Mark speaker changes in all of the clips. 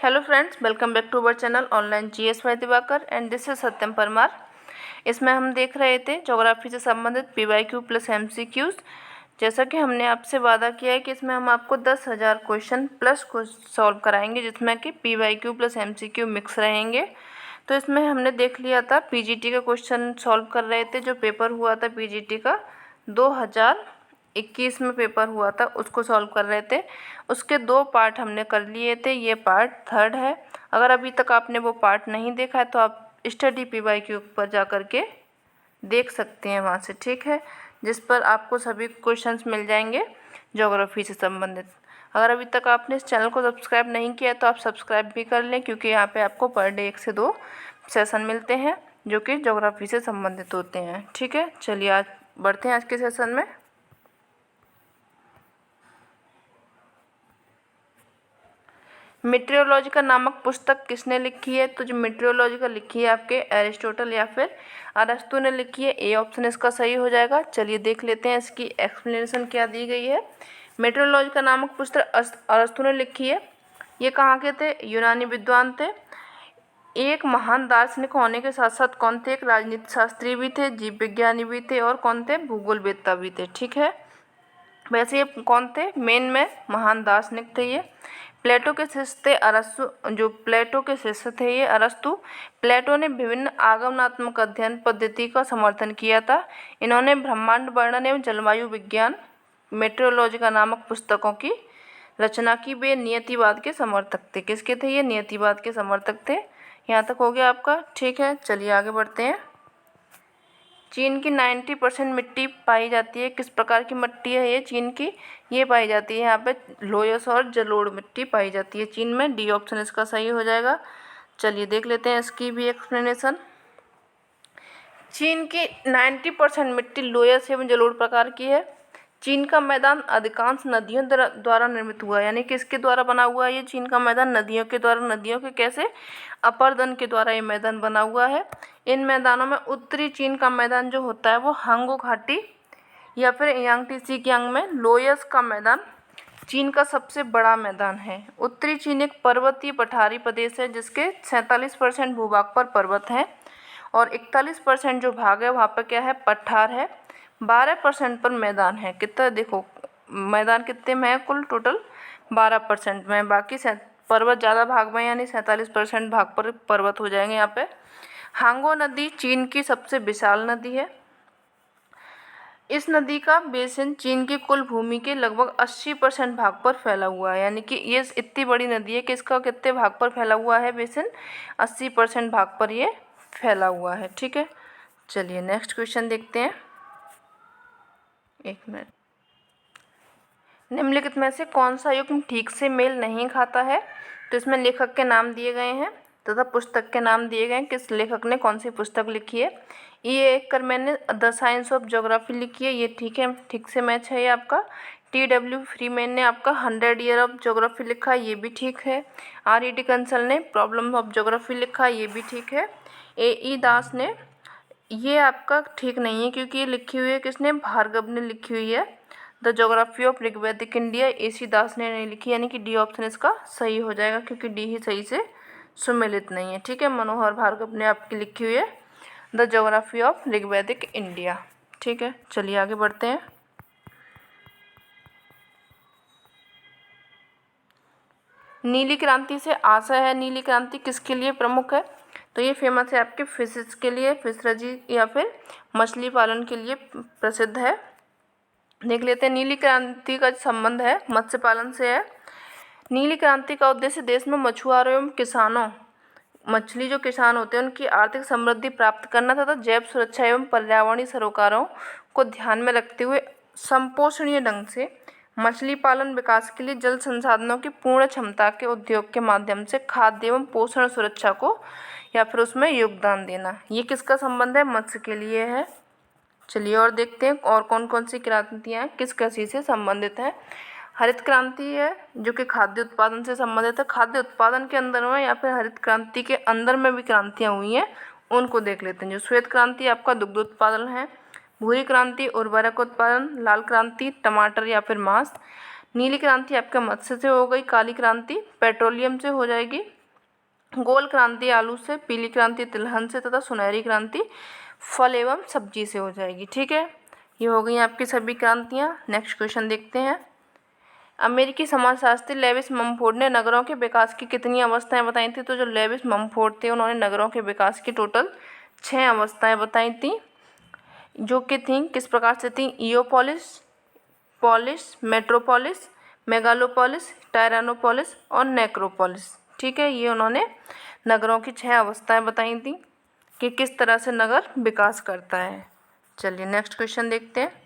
Speaker 1: Hello friends, welcome back to our channel online GS by Diwakar and this is Satyam Parmar. इसमें हम देख रहे थे ज्योग्राफी से संबंधित पीवाईक्यू प्लस एमसीक्यूज। जैसा कि हमने आपसे वादा किया है कि इसमें हम आपको 10,000 क्वेश्चन प्लस सॉल्व कराएंगे, जिसमें कि पीवाईक्यू प्लस एमसीक्यू मिक्स रहेंगे। तो इसमें हमने देख लिया था पीजीटी का क्वेश्चन सॉल्व कर रहे थे। जो पेपर हुआ था पीजीटी का 2021 में पेपर हुआ था, उसको सॉल्व कर रहे थे। उसके 2 पार्ट हमने कर लिए थे, ये पार्ट 3rd है। अगर अभी तक आपने वो पार्ट नहीं देखा है तो आप स्टडी पीवाईक्यू पर जा कर के देख सकते हैं वहाँ से, ठीक है, जिस पर आपको सभी क्वेश्चंस मिल जाएंगे ज्योग्राफी से संबंधित। अगर अभी तक आपने इस चैनल को सब्सक्राइब नहीं किया है तो आप सब्सक्राइब भी कर लें, क्योंकि यहाँ पे आपको पर डे 1 से 2 सेशन मिलते हैं जो कि ज्योग्राफी से संबंधित होते हैं। ठीक है, चलिए आज बढ़ते हैं आज के सेशन में। मीटरोलॉजिका नामक पुस्तक किसने लिखी है? तो जो मीटरोलॉजिका लिखी है आपके एरिस्टोटल या फिर अरस्तु ने लिखी है। ए ऑप्शन इसका सही हो जाएगा। चलिए देख लेते हैं इसकी एक्सप्लेनेशन क्या दी गई है। मीटरोलॉजिका नामक पुस्तक अरस्तु ने लिखी है। ये कहाँ के थे? यूनानी विद्वान थे। एक महान दार्शनिक होने के साथ साथ कौन थे? एक राजनीति शास्त्री भी थे, जीव विज्ञानी भी थे और कौन थे? भूगोलवेत्ता भी थे। ठीक है, वैसे ये कौन थे? मेन में महान दार्शनिक थे ये। प्लेटो के शिष्य थे अरस्तु। जो प्लेटो के शिष्य थे ये अरस्तु। प्लेटो ने विभिन्न आगमनात्मक अध्ययन पद्धति का समर्थन किया था। इन्होंने ब्रह्मांड वर्णन एवं जलवायु विज्ञान मेट्रोलॉजिका नामक पुस्तकों की रचना की। वे नियतिवाद के समर्थक थे। किसके थे ये? नियतिवाद के समर्थक थे। यहाँ तक हो गया आपका। ठीक है, चलिए आगे बढ़ते हैं। चीन की 90% मिट्टी पाई जाती है। किस प्रकार की मिट्टी है ये चीन की? ये पाई जाती है यहाँ पे लोयस और जलोढ़ मिट्टी पाई जाती है चीन में। डी ऑप्शन इसका सही हो जाएगा। चलिए देख लेते हैं इसकी भी एक्सप्लेनेशन। चीन की 90% मिट्टी लोयस एवं जलोढ़ प्रकार की है। चीन का मैदान अधिकांश नदियों द्वारा निर्मित हुआ है। यानी कि इसके द्वारा बना हुआ है ये चीन का मैदान नदियों के द्वारा। नदियों के कैसे? अपर्दन के द्वारा ये मैदान बना हुआ है। इन मैदानों में उत्तरी चीन का मैदान जो होता है वो हांगो घाटी या फिर यांगटी सिकियांग में लोयस का मैदान चीन का सबसे बड़ा मैदान है। उत्तरी चीन एक पर्वतीय पठारी प्रदेश है जिसके 47% भूभाग पर पर्वत है और 41% जो भाग है वहाँ पर क्या है? पठार है। 12% पर मैदान है। कितना देखो, मैदान कितने में है? कुल टोटल 12% में। बाकी पर्वत ज़्यादा भाग में, यानी 47% भाग पर पर्वत हो जाएंगे यहाँ पे। हांगो नदी चीन की सबसे विशाल नदी है। इस नदी का बेसिन चीन की कुल भूमि के लगभग 80% भाग पर फैला हुआ है। यानी कि ये इतनी बड़ी नदी है कि इसका कितने भाग पर फैला हुआ है? बेसिन 80% भाग पर ये फैला हुआ है। ठीक है, चलिए नेक्स्ट क्वेश्चन देखते हैं। एक मिनट। निम्नलिखित में से कौन सा युग्म ठीक से मेल नहीं खाता है? तो इसमें लेखक के नाम दिए गए हैं तथा पुस्तक के नाम दिए गए हैं। किस लेखक ने कौन सी पुस्तक लिखी है? ये एक मैंने द साइंस ऑफ ज्योग्राफी लिखी है। ये ठीक है, ठीक से मैच है ये आपका। TW फ्रीमैन ने आपका 100 ईयर ऑफ ज्योग्राफी लिखा है, ये भी ठीक है। RED कंसल ने प्रॉब्लम ऑफ ज्योग्राफी लिखा है, ये भी ठीक है। AE दास ने, ये आपका ठीक नहीं है क्योंकि ये लिखी हुई है किसने? भार्गव ने लिखी हुई है। The geography of Rigvedic India AC Das ने नहीं लिखी। यानी कि डी ऑप्शन इसका सही हो जाएगा क्योंकि डी ही सही से सुमेलित नहीं है। ठीक है, मनोहर भार्गव ने आपकी लिखी हुई है the geography of Rigvedic India. ठीक है, चलिए आगे बढ़ते हैं। नीली क्रांति से आशय है। नीली क्रांति किसके लिए प्रमुख है? तो ये फेमस है आपके फिशेस के लिए, फिशरजी या फिर मछली पालन के लिए प्रसिद्ध है। देख लेते हैं। नीली क्रांति का संबंध है मत्स्य पालन से है। नीली क्रांति का उद्देश्य देश में मछुआरों एवं किसानों, मछली जो किसान होते हैं, उनकी आर्थिक समृद्धि प्राप्त करना तथा जैव सुरक्षा एवं पर्यावरणीय सरोकारों को ध्यान में रखते हुए संपोषणीय ढंग से मछली पालन विकास के लिए जल संसाधनों की पूर्ण क्षमता के उपयोग के माध्यम से खाद्य एवं पोषण सुरक्षा को या फिर उसमें योगदान देना। ये किसका संबंध है? मत्स्य के लिए है। चलिए और देखते हैं और कौन कौन सी क्रांतियाँ किस कृषि से संबंधित हैं। हरित क्रांति है जो कि खाद्य उत्पादन से संबंधित है। खाद्य उत्पादन के अंदर में या फिर हरित क्रांति के अंदर में भी क्रांतियाँ हुई हैं, उनको देख लेते हैं। जो श्वेत क्रांति आपका दुग्ध उत्पादन है। भूरी क्रांति उर्वरक उत्पादन। लाल क्रांति टमाटर या फिर मांस। नीली क्रांति आपका मत्स्य से हो गई, काली क्रांति पेट्रोलियम से हो जाएगी, गोल क्रांति आलू से, पीली क्रांति तिलहन से तथा सुनहरी क्रांति फल एवं सब्जी से हो जाएगी। ठीक है, ये हो गई आपकी सभी क्रांतियाँ। नेक्स्ट क्वेश्चन देखते हैं। अमेरिकी समाजशास्त्री लेविस ममफोर्ड ने नगरों के विकास की कितनी अवस्थाएं बताई थी? तो जो लेविस ममफोर्ड थे उन्होंने नगरों के विकास की टोटल 6 अवस्थाएं बताई थी, जो कि थी किस प्रकार से थी? ईओपोलिस, पोलिस, मेट्रोपोलिस, मेगालोपोलिस, टायरानोपोलिस और नेक्रोपोलिस। ठीक है, ये उन्होंने नगरों की 6 अवस्थाएं बताई थी कि किस तरह से नगर विकास करता है। चलिए नेक्स्ट क्वेश्चन देखते हैं।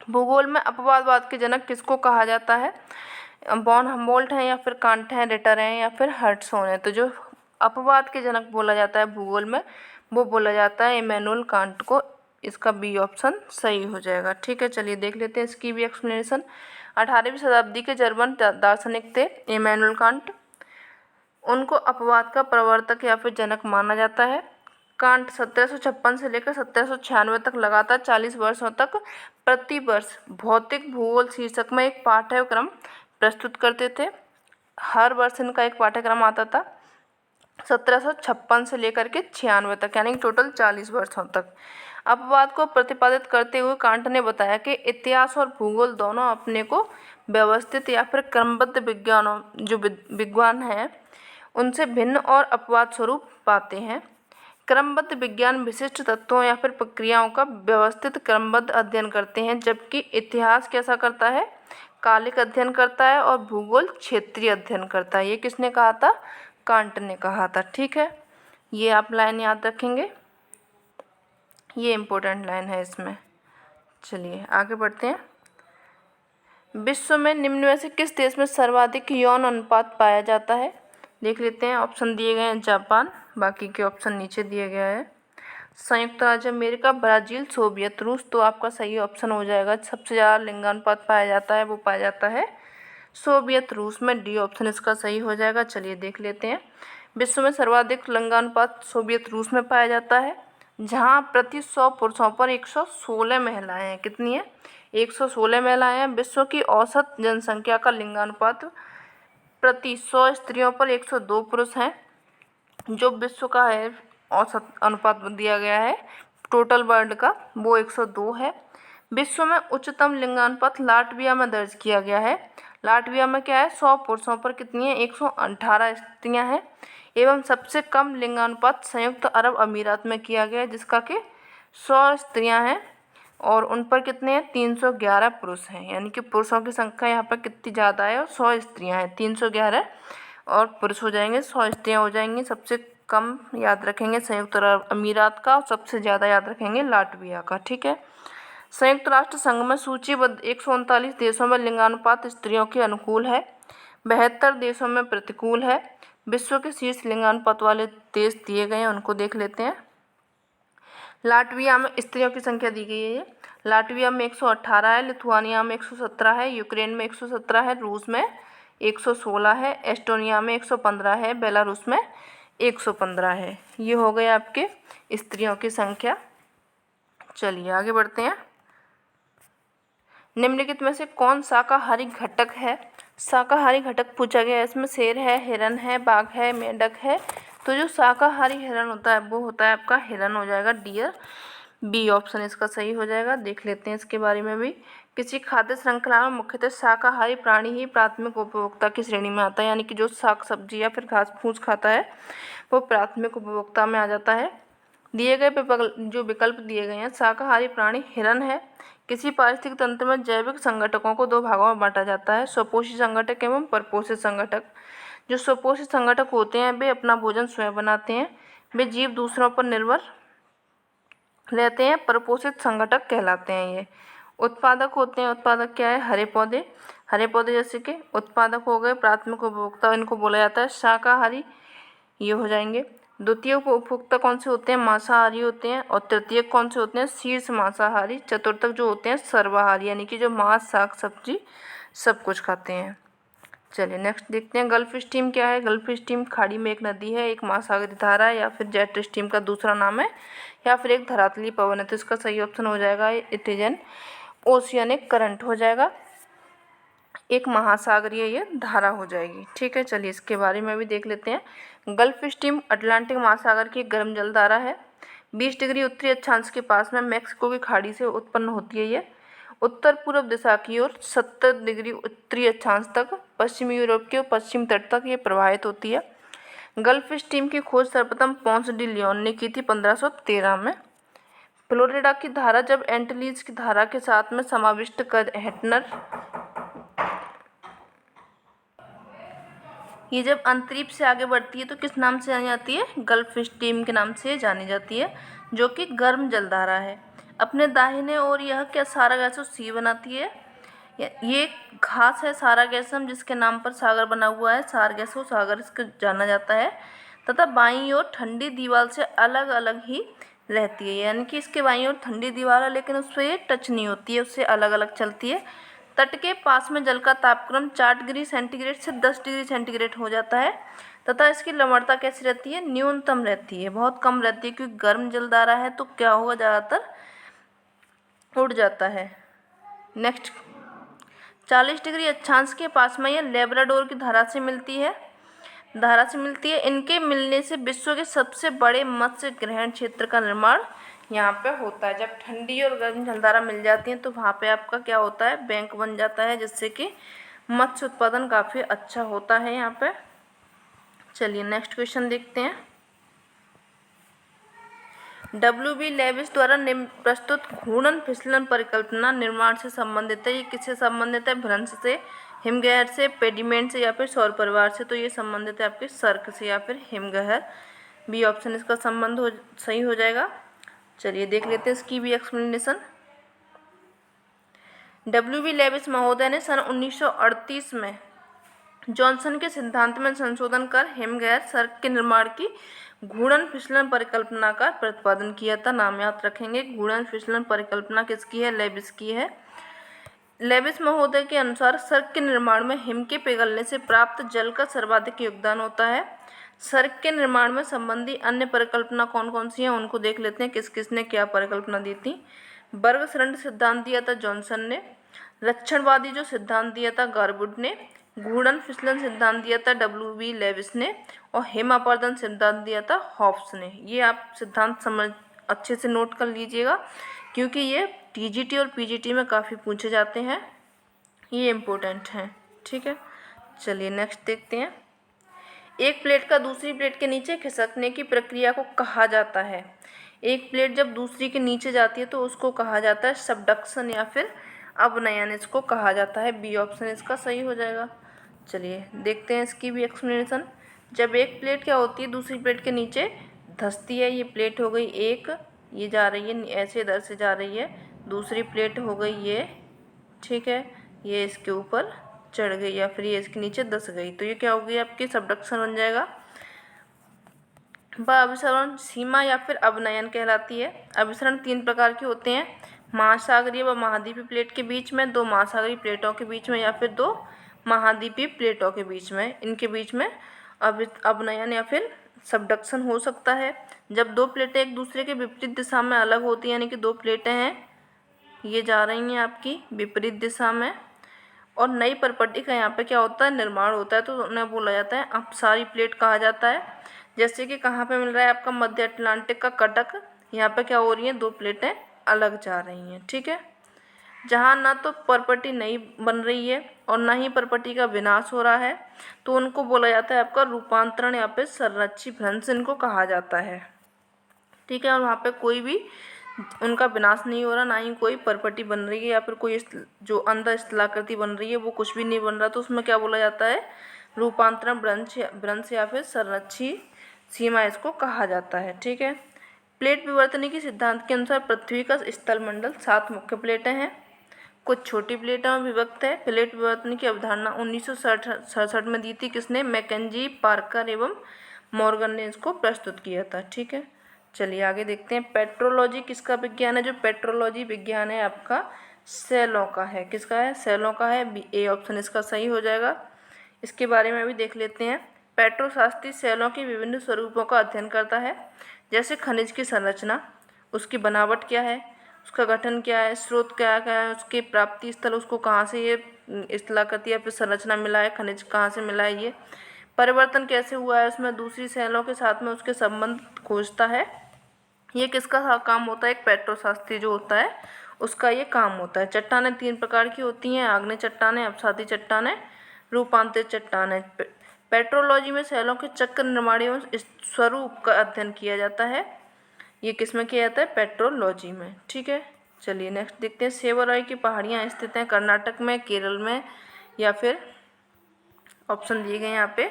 Speaker 1: भूगोल में अपवादवाद के जनक किसको कहा जाता है? वॉन हम्बोल्ट हैं या फिर कांट हैं, रिटर हैं या फिर हर्ट्सहोन है? तो जो अपवाद के जनक बोला जाता है भूगोल में, वो बोला जाता है इमैनुअल कांट को। इसका बी ऑप्शन सही हो जाएगा। ठीक है, चलिए देख लेते हैं इसकी भी एक्सप्लेनेशन। 18वीं शताब्दी के जर्मन दार्शनिक थे इमैनुअल कांट। उनको अपवाद का प्रवर्तक या फिर जनक माना जाता है। कांट 1756 से लेकर 1796 तक लगातार 40 वर्षों तक प्रति वर्ष भौतिक भूगोल शीर्षक में एक पाठ्यक्रम प्रस्तुत करते थे। हर वर्ष इनका एक पाठ्यक्रम आता था 1756 से लेकर के 96 तक, यानी टोटल 40 वर्षों तक। अपवाद को प्रतिपादित करते हुए कांट ने बताया कि इतिहास और भूगोल दोनों अपने को व्यवस्थित या फिर क्रमबद्ध विज्ञानों जो विद्वान हैं उनसे भिन्न और अपवाद स्वरूप पाते हैं। क्रमबद्ध विज्ञान विशिष्ट तत्वों या फिर प्रक्रियाओं का व्यवस्थित क्रमबद्ध अध्ययन करते हैं, जबकि इतिहास कैसा करता है? कालिक अध्ययन करता है और भूगोल क्षेत्रीय अध्ययन करता है। ये किसने कहा था? कांट ने कहा था। ठीक है, ये आप लाइन याद रखेंगे, ये इम्पोर्टेंट लाइन है इसमें। चलिए आगे बढ़ते हैं। विश्व में निम्न में से किस देश में सर्वाधिक यौन अनुपात पाया जाता है? देख लेते हैं। ऑप्शन दिए गए हैं जापान, बाकी के ऑप्शन नीचे दिए गया है। संयुक्त राज्य अमेरिका, ब्राज़ील, सोवियत रूस। तो आपका सही ऑप्शन हो जाएगा, सबसे ज़्यादा लिंगानुपात पाया जाता है वो पाया जाता है सोवियत रूस में। डी ऑप्शन इसका सही हो जाएगा। चलिए देख लेते हैं। विश्व में सर्वाधिक लिंगानुपात सोवियत रूस में पाया जाता है, जहाँ प्रति 100 पुरुषों पर 116 महिलाएं हैं। कितनी है? 116 महिलाएं हैं। विश्व की औसत जनसंख्या का लिंगानुपात प्रति 100 स्त्रियों पर 102 पुरुष हैं। जो विश्व का है औसत अनुपात दिया गया है टोटल वर्ल्ड का, वो 102 है। विश्व में उच्चतम लिंगानुपात लाटविया में दर्ज किया गया है। लाटविया में क्या है? 100 पुरुषों पर कितनी है? 118 स्त्रियां हैं। एवं सबसे कम लिंगानुपात संयुक्त अरब अमीरात में किया गया है, जिसका कि 100 स्त्रियां हैं और उन पर कितने हैं? 311 पुरुष हैं। यानी कि पुरुषों की संख्या यहाँ पर कितनी ज़्यादा है और 100 स्त्रियां हैं। 311 और पुरुष हो जाएंगे, 100 स्त्रियां हो जाएंगी। सबसे कम याद रखेंगे संयुक्त अरब अमीरात का और सबसे ज़्यादा याद रखेंगे लाटविया का। ठीक है, संयुक्त राष्ट्र संघ में सूचीबद्ध 139 देशों में लिंगानुपात स्त्रियों के अनुकूल है, 72 देशों में प्रतिकूल है। विश्व के शीर्ष लिंगानुपात वाले देश दिए गए हैं, उनको देख लेते हैं। लाटविया में स्त्रियों की संख्या दी गई है। लाटविया में 118 है, लिथुआनिया में 117 है, यूक्रेन में 117 है, रूस में 116 है, एस्टोनिया में 115 है, बेलारूस में 115 है। ये हो गए आपके स्त्रियों की संख्या। चलिए आगे बढ़ते हैं। निम्नलिखित में से कौन शाकाहारी घटक है? शाकाहारी घटक पूछा गया है। इसमें शेर है, हिरन है, बाघ है, मेंढक है। तो जो शाकाहारी हिरन होता है वो होता है आपका हिरन हो जाएगा, डियर। बी ऑप्शन इसका सही हो जाएगा। देख लेते हैं इसके बारे में भी। किसी खाद्य श्रृंखला में मुख्यतः शाकाहारी प्राणी ही प्राथमिक उपभोक्ता की श्रेणी में आता है, यानी कि जो साग सब्जी या फिर घास फूस खाता है वो प्राथमिक उपभोक्ता में आ जाता है। दिए गए जो विकल्प दिए गए हैं, शाकाहारी प्राणी हिरन है। किसी पारिस्थितिक तंत्र में जैविक संगठकों को 2 भागों में बांटा जाता है, स्वपोषी संगठक एवं परपोषित संगठक। जो स्वपोषित संगठक होते हैं वे अपना भोजन स्वयं बनाते हैं, वे जीव दूसरों पर निर्भर रहते हैं। परपोषित संगठक कहलाते हैं ये। उत्पादक होते हैं, उत्पादक क्या है? हरे पौधे। हरे पौधे जैसे कि उत्पादक हो गए। प्राथमिक उपभोक्ता इनको बोला जाता है शाकाहारी, ये हो जाएंगे। द्वितीय उपभोक्ता कौन से होते हैं? मांसाहारी होते हैं। और तृतीय कौन से होते हैं? शीर्ष मांसाहारी। चतुर्थक जो होते हैं सर्वाहारी, यानी कि जो मांस साग सब्जी सब कुछ खाते हैं। चलिए नेक्स्ट देखते हैं। गल्फ स्ट्रीम क्या है? गल्फ स्ट्रीम खाड़ी में एक नदी है, एक महासागरीय धारा है, या फिर जेट स्ट्रीम का दूसरा नाम है, या फिर एक धरातलीय पवन है। तो इसका सही ऑप्शन हो जाएगा it is an oceanic current हो जाएगा। एक महासागरीय ये धारा हो जाएगी। ठीक है, चलिए इसके बारे में भी देख लेते हैं। गल्फ स्ट्रीम अटलांटिक महासागर की एक गर्म जल धारा है। 20 डिग्री उत्तरी अक्षांश के पास में मैक्सिको की खाड़ी से उत्पन्न होती है। ये उत्तर पूर्व दिशा की ओर 70 डिग्री उत्तरी अक्षांश तक पश्चिमी यूरोप के पश्चिम तट तक ये प्रवाहित होती है। गल्फ स्ट्रीम की खोज सर्वप्रथम पोंस डी लियोन ने की थी 1513 में। फ्लोरिडा की धारा जब एंटलीज की धारा के साथ में समाविष्ट कर हेटनर ये जब अंतरिक्ष से आगे बढ़ती है तो किस नाम से जानी जाती है? गल्फ स्ट्रीम के नाम से जानी जाती है, जो कि गर्म जलधारा है। अपने दाहिने ओर यह क्या सारागासो सी बनाती है। ये एक घास है सारागैसम, जिसके नाम पर सागर बना हुआ है। सारगैसो सागर इसको जाना जाता है। तथा बाईं ओर ठंडी दीवार से अलग अलग ही रहती है, यानी कि इसके बाईं ओर ठंडी दीवार है लेकिन उस पर ये टच नहीं होती है, उससे अलग अलग चलती है। तट के पास में जल का तापक्रम 4 डिग्री सेंटीग्रेड से 10 डिग्री सेंटीग्रेड हो जाता है। तथा इसकी लवणता कैसी रहती है? न्यूनतम रहती है, बहुत कम रहती है, क्योंकि गर्म जलधारा है तो क्या होगा, ज़्यादातर उड़ जाता है। नेक्स्ट, 40 डिग्री अक्षांश के पास में यह लेब्राडोर की धारा से मिलती है। इनके मिलने से विश्व के सबसे बड़े मत्स्य ग्रहण क्षेत्र का निर्माण यहाँ पे होता है। जब ठंडी और गर्म जलधारा मिल जाती है तो वहाँ पे आपका क्या होता है, बैंक बन जाता है, जिससे कि मत्स्य उत्पादन काफ़ी अच्छा होता है यहाँ पे। चलिए नेक्स्ट क्वेश्चन देखते हैं। W.B. लेविस द्वारा प्रस्तुत घूर्णन फिसलन परिकल्पना निर्माण से संबंधित है। ये किससे संबंधित है? भ्रंश से, हिमगहर से, पेडिमेंट से या फिर सौर परिवार से। तो ये संबंधित है आपके सर्क से या फिर हिमगहर। बी ऑप्शन इसका संबंध सही हो जाएगा। चलिए देख लेते हैं इसकी भी एक्सप्लेनेशन। W.B. लेविस महोदय ने सन 1938 में जॉनसन के सिद्धांत में संशोधन कर हिमगहर सर्क के निर्माण की घूर्णन फिसलन परिकल्पना का प्रतिपादन किया था। नाम याद रखेंगे, घूर्णन फिसलन परिकल्पना किसकी है? लेविस की है। लेविस महोदय के अनुसार सर्क के निर्माण में हिम के पिघलने से प्राप्त जल का सर्वाधिक योगदान होता है। सर्क के निर्माण में संबंधी अन्य परिकल्पना कौन कौन सी हैं उनको देख लेते हैं, किस किस ने क्या परिकल्पना दी थी। वर्गसरण सिद्धांत दिया था जॉनसन ने। लक्षणवादी जो सिद्धांत दिया था गारवुड ने। घूर्णन फिसलन सिद्धांत दिया था W.B. लेविस ने। और हिम अपर्दन सिद्धांत दिया था हॉब्स ने। ये आप सिद्धांत समझ अच्छे से नोट कर लीजिएगा, क्योंकि ये TGT और PGT में काफ़ी पूछे जाते हैं, ये इम्पोर्टेंट हैं। ठीक है, चलिए नेक्स्ट देखते हैं। एक प्लेट का दूसरी प्लेट के नीचे खिसकने की प्रक्रिया को कहा जाता है। एक प्लेट जब दूसरी के नीचे जाती है तो उसको कहा जाता है सबडक्शन या फिर अवनयन, इसको कहा जाता है। बी ऑप्शन इसका सही हो जाएगा। चलिए देखते हैं इसकी भी एक्सप्लेनेशन। जब एक प्लेट क्या होती है, दूसरी प्लेट के नीचे धंसती है। ये प्लेट हो गई एक, ये जा रही है ऐसे इधर से जा रही है। दूसरी प्लेट हो गई ये, ठीक है, ये इसके ऊपर चढ़ गई या फिर ये इसके नीचे धंस गई, तो ये क्या हो गई आपकी सबडक्शन बन जाएगा। वह अभिसरण सीमा या फिर अवनयन कहलाती है। अभिसरण 3 प्रकार के होते हैं, महासागरीय व महाद्वीपीय प्लेट के बीच में, 2 महासागरीय प्लेटों के बीच में या फिर 2 महाद्वीपीय प्लेटों के बीच में। इनके बीच में अवनयन या फिर सबडक्शन हो सकता है। जब 2 प्लेटें एक दूसरे के विपरीत दिशा में अलग होती हैं, यानी कि 2 प्लेटें हैं, ये जा रही हैं आपकी विपरीत दिशा में, और नई परपटी का यहाँ पे क्या होता है, निर्माण होता है, तो उन्हें बोला जाता है अपसारी प्लेट कहा जाता है। जैसे कि कहाँ पे मिल रहा है आपका मध्य अटलांटिक का कटक, यहाँ पे क्या हो रही हैं, 2 प्लेटें अलग जा रही हैं। ठीक है, जहाँ ना तो परपटी नई बन रही है और ना ही परपटी का विनाश हो रहा है, तो उनको बोला जाता है आपका रूपांतरण या फिर संरक्षी भ्रंश इनको कहा जाता है। ठीक है, और वहाँ पे कोई भी उनका विनाश नहीं हो रहा, ना ही कोई परपटी बन रही है या फिर कोई जो अंदर स्थलाकृति बन रही है वो कुछ भी नहीं बन रहा, तो उसमें क्या बोला जाता है, रूपांतरण भ्रंश या फिर संरक्षी सीमा इसको कहा जाता है। ठीक है, प्लेट विवर्तनी के सिद्धांत के अनुसार पृथ्वी का स्थल मंडल 7 मुख्य प्लेटें हैं, कुछ छोटी प्लेटों में विभक्त है। प्लेट विवर्तनी की अवधारणा 1967 में दी थी, किसने, मैकेंजी, पार्कर एवं मॉर्गन ने इसको प्रस्तुत किया था। ठीक है, चलिए आगे देखते हैं। पेट्रोलॉजी किसका विज्ञान है? जो पेट्रोलॉजी विज्ञान है आपका सेलों का है। किसका है? सेलों का है। ए ऑप्शन इसका सही हो जाएगा। इसके बारे में भी देख लेते हैं। पेट्रोशास्त्री सेलों के विभिन्न स्वरूपों का अध्ययन करता है, जैसे खनिज की संरचना, उसकी बनावट क्या है, उसका गठन क्या है, स्रोत क्या है, उसके प्राप्ति स्थल, उसको कहाँ से ये स्थलाकृति या फिर संरचना मिला है, खनिज कहाँ से मिला है, ये परिवर्तन कैसे हुआ है उसमें, दूसरी शैलों के साथ में उसके संबंध खोजता है। ये किसका काम होता है, एक पेट्रोशास्त्री जो होता है उसका ये काम होता है। चट्टानें 3 प्रकार की होती हैं, आग्नेय चट्टानें, अपसादी चट्टानें, रूपांतरित चट्टानें। पेट्रोलॉजी में शैलों के चक्र निर्माण एवं स्वरूप का अध्ययन किया जाता है। ये किस में किया जाता है, पेट्रोलॉजी में। ठीक है, चलिए नेक्स्ट देखते हैं। सेवरॉय की पहाड़ियाँ स्थित हैं कर्नाटक में, केरल में, या फिर ऑप्शन दिए गए हैं यहाँ पे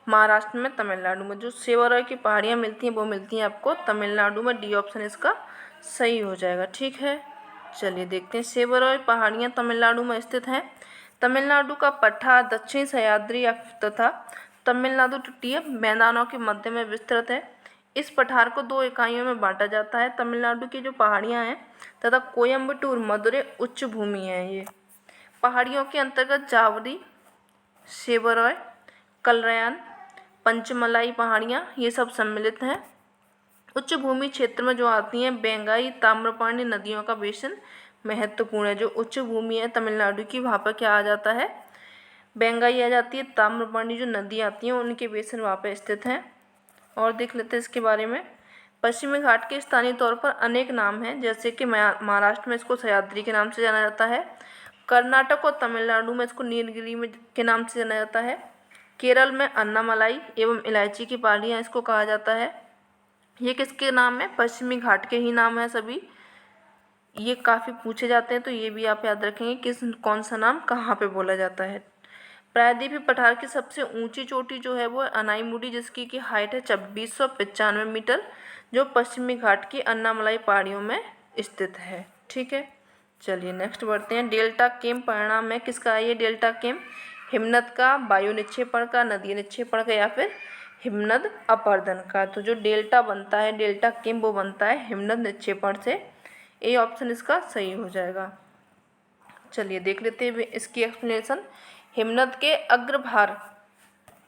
Speaker 1: महाराष्ट्र में, तमिलनाडु में। जो सेवरॉय की पहाड़ियाँ मिलती हैं वो मिलती हैं आपको तमिलनाडु में। डी ऑप्शन इसका सही हो जाएगा। ठीक है, चलिए देखते हैं। सेवरॉय पहाड़ियाँ तमिलनाडु में स्थित हैं। तमिलनाडु का पठार दक्षिणी सह्याद्री तथा तमिलनाडु तटीय मैदानों के मध्य में विस्तृत है। इस पठार को 2 इकाइयों में बांटा जाता है। तमिलनाडु की जो पहाड़ियाँ हैं तथा कोयम्बटूर मदुरै उच्च भूमि है। ये पहाड़ियों के अंतर्गत जावरी, सेवरॉय, कलरयान, पंचमलाई पहाड़ियाँ ये सब सम्मिलित हैं। उच्च भूमि क्षेत्र में जो आती हैं बेंगाई ताम्रपाणी नदियों का बेसिन महत्वपूर्ण है। जो उच्च भूमि है तमिलनाडु की, वहाँ पर क्या आ जाता है, बेंगाई आ जाती है, ताम्रपाणी जो नदी आती हैं उनके बेसिन वहाँ पर स्थित हैं। और देख लेते हैं इसके बारे में। पश्चिमी घाट के स्थानीय तौर पर अनेक नाम हैं, जैसे कि महाराष्ट्र में इसको सह्याद्री के नाम से जाना जाता है। कर्नाटक और तमिलनाडु में इसको नीलगिरी में के नाम से जाना जाता है। केरल में अन्नामलाई एवं इलायची की पहाड़ियाँ इसको कहा जाता है। ये किसके नाम है, पश्चिमी घाट के ही नाम है सभी। ये काफ़ी पूछे जाते हैं तो ये भी आप याद रखेंगे किस कौन सा नाम कहाँ पे बोला जाता है। प्रायद्वीपीय पठार की सबसे ऊंची चोटी जो है वो अनाईमुडी, जिसकी की हाइट है 2695 मीटर, जो पश्चिमी घाट की अन्नामलाई पहाड़ियों में स्थित है। ठीक है, चलिए नेक्स्ट बढ़ते हैं। डेल्टा केम परिणाम में किसका है ये डेल्टा केम, हिमनद का, वायु निक्षेपण का, नदी निक्षेपण का, या फिर हिमनद अपरदन का। तो जो डेल्टा बनता है डेल्टा केम वो बनता है हिमनद निक्षेपण से। ए ऑप्शन इसका सही हो जाएगा। चलिए देख लेते हैं इसकी एक्सप्लेनेशन। हिमनद के अग्रभाग,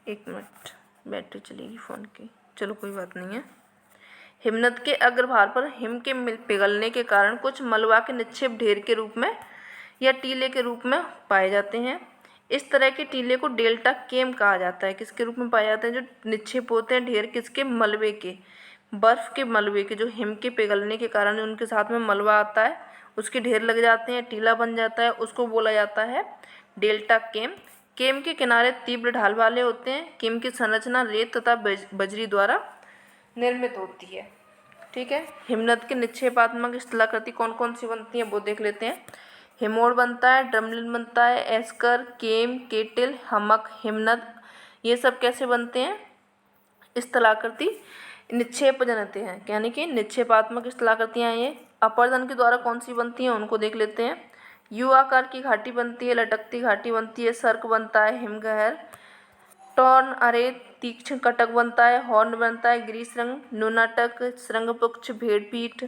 Speaker 1: एक मिनट बैटरी चलेगी फ़ोन की, चलो कोई बात नहीं है। हिमनद के अग्रभाग पर हिम के पिघलने के कारण कुछ मलबा के निक्षेप ढेर के रूप में या टीले के रूप में पाए जाते हैं। इस तरह के टीले को डेल्टा केम कहा जाता है। किसके रूप में पाए जाते हैं, जो निक्षेप होते हैं ढेर, किसके, मलबे के, बर्फ़ के मलबे के, जो हिम के पिघलने के कारण उनके साथ में मलबा आता है, उसके ढेर लग जाते हैं, टीला बन जाता है, उसको बोला जाता है डेल्टा केम। केम के किनारे तीव्र ढाल वाले होते हैं। केम की संरचना रेत तथा बजरी द्वारा निर्मित होती है। ठीक है, हिमनद के निक्षेपात्मक स्थलाकृति कौन कौन सी बनती हैं वो देख लेते हैं। हिमोड़ बनता है, ड्रमलिन बनता है, एस्कर, केम, केटिल, हमक, हिमनद, ये सब कैसे बनते हैं, स्थलाकृति निक्षेप जनते हैं, यानी कि निक्षेपात्मक स्थलाकृतियाँ। ये अपरदन के द्वारा कौन सी बनती हैं उनको देख लेते हैं। यू आकार की घाटी बनती है, लटकती घाटी बनती है, सर्क बनता है, हिमगहर, टॉर्न अरे, तीक्ष्ण कटक बनता है, हॉर्न बनता है, गिरिशृंग, नुनाटक, श्रृंगपुच्छ, भेड़पीठ,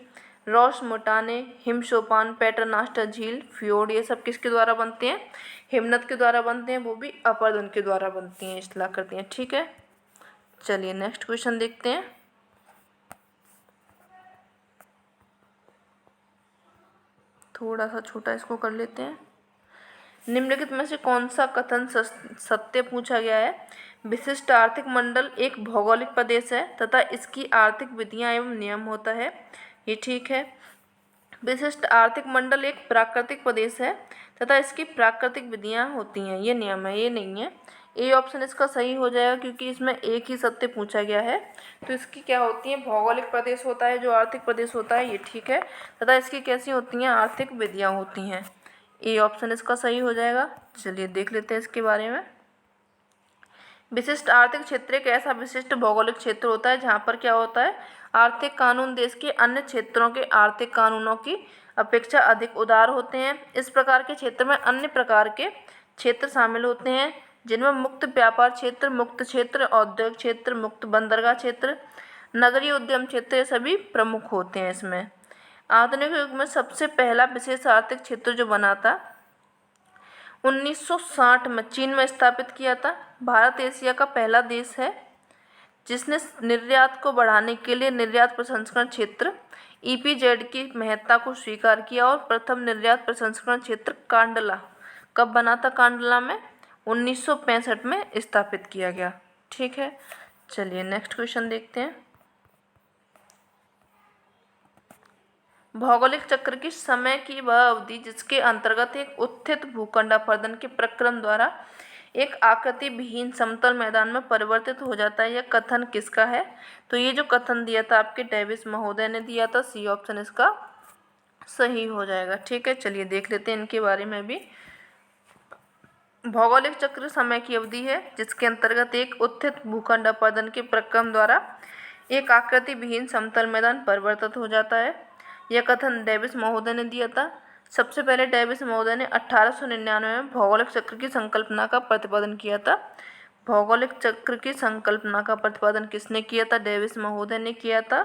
Speaker 1: रॉस मोटाने, हिमसोपान, पैटरनास्टर झील, फ्योर्ड, ये सब किसके द्वारा बनते हैं, हिमनद के द्वारा बनते हैं, वो भी अपरदन के द्वारा बनती हैं स्थलाकृतियाँ। ठीक है, चलिए नेक्स्ट क्वेश्चन देखते हैं। थोड़ा सा छोटा इसको कर लेते हैं। निम्नलिखित में से कौन सा कथन सत्य पूछा गया है। विशिष्ट आर्थिक मंडल एक भौगोलिक प्रदेश है तथा इसकी आर्थिक विधियां एवं नियम होता है। ये ठीक है। विशिष्ट आर्थिक मंडल एक प्राकृतिक प्रदेश है तथा इसकी प्राकृतिक विधियां होती हैं, ये नियम है, ये नहीं है। ए ऑप्शन इसका सही हो जाएगा क्योंकि इसमें एक ही सत्य पूछा गया है। तो इसकी क्या होती है, भौगोलिक प्रदेश होता है जो आर्थिक प्रदेश होता है, ये ठीक है, तथा इसकी कैसी होती हैं, आर्थिक विधियां होती हैं। ए ऑप्शन इसका सही हो जाएगा। चलिए देख लेते हैं इसके बारे में। विशिष्ट आर्थिक क्षेत्र एक ऐसा विशिष्ट भौगोलिक क्षेत्र होता है जहाँ पर क्या होता है, आर्थिक कानून देश के अन्य क्षेत्रों के आर्थिक कानूनों की अपेक्षा अधिक उदार होते हैं। इस प्रकार के क्षेत्र में अन्य प्रकार के क्षेत्र शामिल होते हैं जिनमें मुक्त व्यापार क्षेत्र, मुक्त क्षेत्र, औद्योगिक क्षेत्र, मुक्त बंदरगाह क्षेत्र, नगरीय उद्यम क्षेत्र, ये सभी प्रमुख होते हैं इसमें। आधुनिक युग में सबसे पहला विशेष आर्थिक क्षेत्र जो बना था 1960 में चीन में स्थापित किया था। भारत एशिया का पहला देश है जिसने निर्यात को बढ़ाने के लिए निर्यात प्रसंस्करण क्षेत्र EPZ की महत्ता को स्वीकार किया और प्रथम निर्यात प्रसंस्करण क्षेत्र कांडला कब बना था कांडला में? 1965 में स्थापित किया गया। ठीक है, चलिए नेक्स्ट क्वेश्चन देखते हैं। भौगोलिक चक्र की समय की वह अवधि जिसके अंतर्गत एक उत्थित भूखंड अपरदन के प्रक्रम द्वारा एक आकृति विहीन समतल मैदान में परिवर्तित हो जाता है, यह कथन किसका है? तो ये जो कथन दिया था आपके डेविस महोदय ने दिया था। सी ऑप्शन इसका सही हो जाएगा। ठीक है, चलिए देख लेते हैं इनके बारे में भी। भौगोलिक चक्र समय की अवधि है जिसके अंतर्गत एक उत्थित भूखंड अपरदन के प्रक्रम द्वारा एक आकृति विहीन समतल मैदान परिवर्तित हो जाता है। यह कथन डेविस महोदय ने दिया था। सबसे पहले डेविस महोदय ने 1899 में भौगोलिक चक्र की संकल्पना का प्रतिपादन किया था। भौगोलिक चक्र की संकल्पना का प्रतिपादन किसने किया था? डेविस महोदय ने किया था,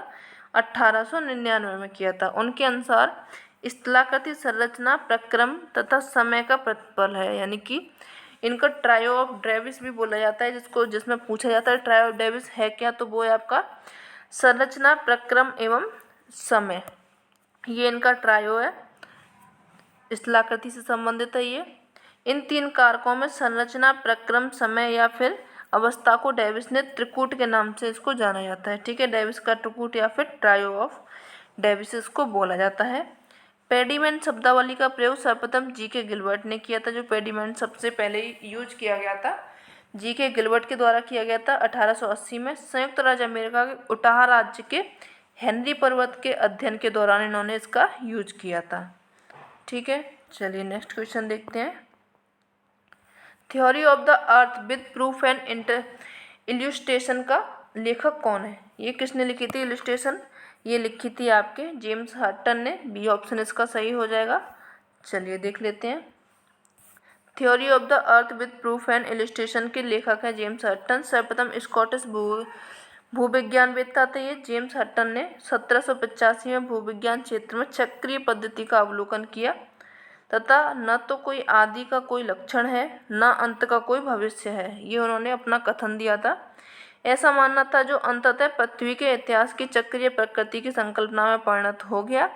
Speaker 1: 1899 में किया था। उनके अनुसार स्थलाकृति संरचना प्रक्रम तथा समय का प्रतिफल है, यानी कि इनका ट्रायो ऑफ डेविस भी बोला जाता है, जिसमें पूछा जाता है ट्रायो ऑफ डेविस है क्या, तो वो है आपका संरचना प्रक्रम एवं समय। ये इनका ट्रायो है, स्थलाकृति से संबंधित है ये। इन तीन कारकों में संरचना प्रक्रम समय या फिर अवस्था को डेविस ने त्रिकूट के नाम से इसको जाना जाता है। ठीक है, डेविस का त्रिकूट या फिर ट्रायो ऑफ डेविस इसको बोला जाता है। पेडीमेंट शब्दावली का प्रयोग सर्वप्रथम जी.के. गिलबर्ट ने किया था। जो पेडीमेंट सबसे पहले यूज किया गया था जी.के. गिलबर्ट के द्वारा किया गया था 1880 में। संयुक्त राज्य अमेरिका के उटाह राज्य के हेनरी पर्वत के अध्ययन के दौरान इन्होंने इसका यूज किया था। ठीक है, चलिए नेक्स्ट क्वेश्चन देखते हैं। Theory of the earth with proof and illustration का लेखक कौन है? ये किसने लिखी थी इल्यूस्ट्रेशन? ये लिखी थी आपके जेम्स हटन ने। बी ऑप्शन इसका सही हो जाएगा। चलिए देख लेते हैं। Theory of the earth with proof and illustration के लेखक है जेम्स हटन। सर्वप्रथम स्कॉटिश भूविज्ञानवेत्ता थे ये। जेम्स हटन ने 1785 में भूविज्ञान क्षेत्र में चक्रीय पद्धति का अवलोकन किया तथा न तो कोई आदि का कोई लक्षण है न अंत का कोई भविष्य है, ये उन्होंने अपना कथन दिया था। ऐसा मानना था जो अंततः पृथ्वी के इतिहास की चक्रीय प्रकृति की संकल्पना में परिणत हो गया।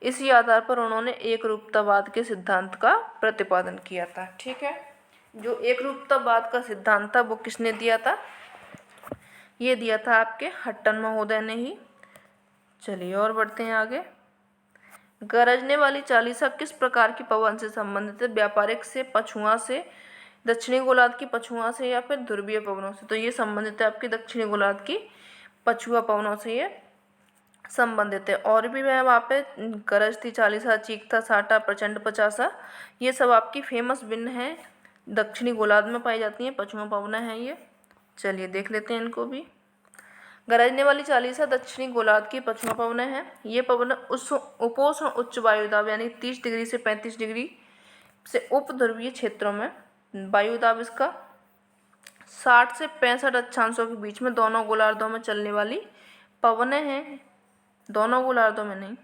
Speaker 1: इसी आधार पर उन्होंने एक रूपतावाद के सिद्धांत का प्रतिपादन किया था। ठीक है, जो एक रूपतावाद का सिद्धांत था वो किसने दिया था? ये दिया था आपके हट्टन महोदय ने ही। चलिए और बढ़ते हैं आगे। गरजने वाली चालीसा किस प्रकार की पवन से संबंधित है? व्यापारिक से, पछुआ से, दक्षिणी गोलार्ध की पछुआ से या फिर ध्रुवीय पवनों से? तो ये संबंधित है आपकी दक्षिणी गोलार्ध की पछुआ पवनों से ये संबंधित है। और भी है वहाँ पे गरजती चालीसा, चीखता साटा, प्रचंड पचासा, ये सब आपकी फेमस भिन्न है, दक्षिणी गोलार्ध में पाई जाती हैं, पछुआ पवना है ये। चलिए देख लेते हैं इनको भी। गरजने वाली चालीसा दक्षिणी गोलार्ध की पछुआ पवन है। ये पवन उपोष्ण उच्च वायुदाब यानी 30 डिग्री से 35 डिग्री से उप ध्रुवीय क्षेत्रों में वायुदाब इसका 60 से 65 अक्षांशों के बीच में दोनों गोलार्धों में चलने वाली पवनें हैं। दोनों गोलार्धों में नहीं,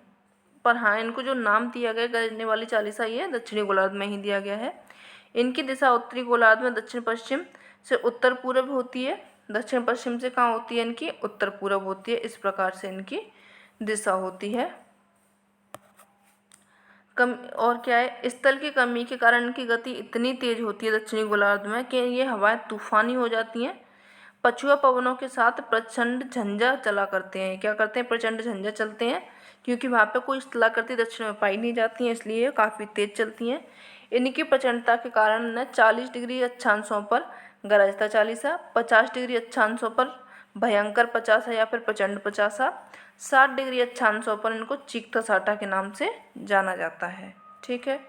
Speaker 1: पर हाँ इनको जो नाम दिया गया गरजने वाली चालीसा ये दक्षिणी गोलार्ध में ही दिया गया है। इनकी दिशा उत्तरी गोलार्ध में दक्षिण पश्चिम से उत्तर पूर्व होती है। दक्षिण पश्चिम से कहाँ होती है? इनकी उत्तर पूर्व होती है। इस प्रकार से इनकी दिशा होती है। कम और क्या है, स्थल की कमी के कारण इनकी गति इतनी तेज होती है दक्षिणी गोलार्ध में कि ये हवाएं तूफानी हो जाती हैं। पछुआ पवनों के साथ प्रचंड झंझा चला करते हैं। क्या करते हैं? प्रचंड झंझा चलते हैं, क्योंकि वहाँ पे कोई स्थलाकृति दक्षिण में पाई नहीं जाती हैं, इसलिए काफ़ी तेज चलती हैं। इनकी प्रचंडता के कारण न 40 डिग्री अक्षांशों पर गरजता चालीसा, 50 डिग्री अक्षांशों पर भयंकर पचासा या फिर प्रचंड पचासा, 60 डिग्री अक्षांशों पर इनको चीखता साटा के नाम से जाना जाता है। ठीक है,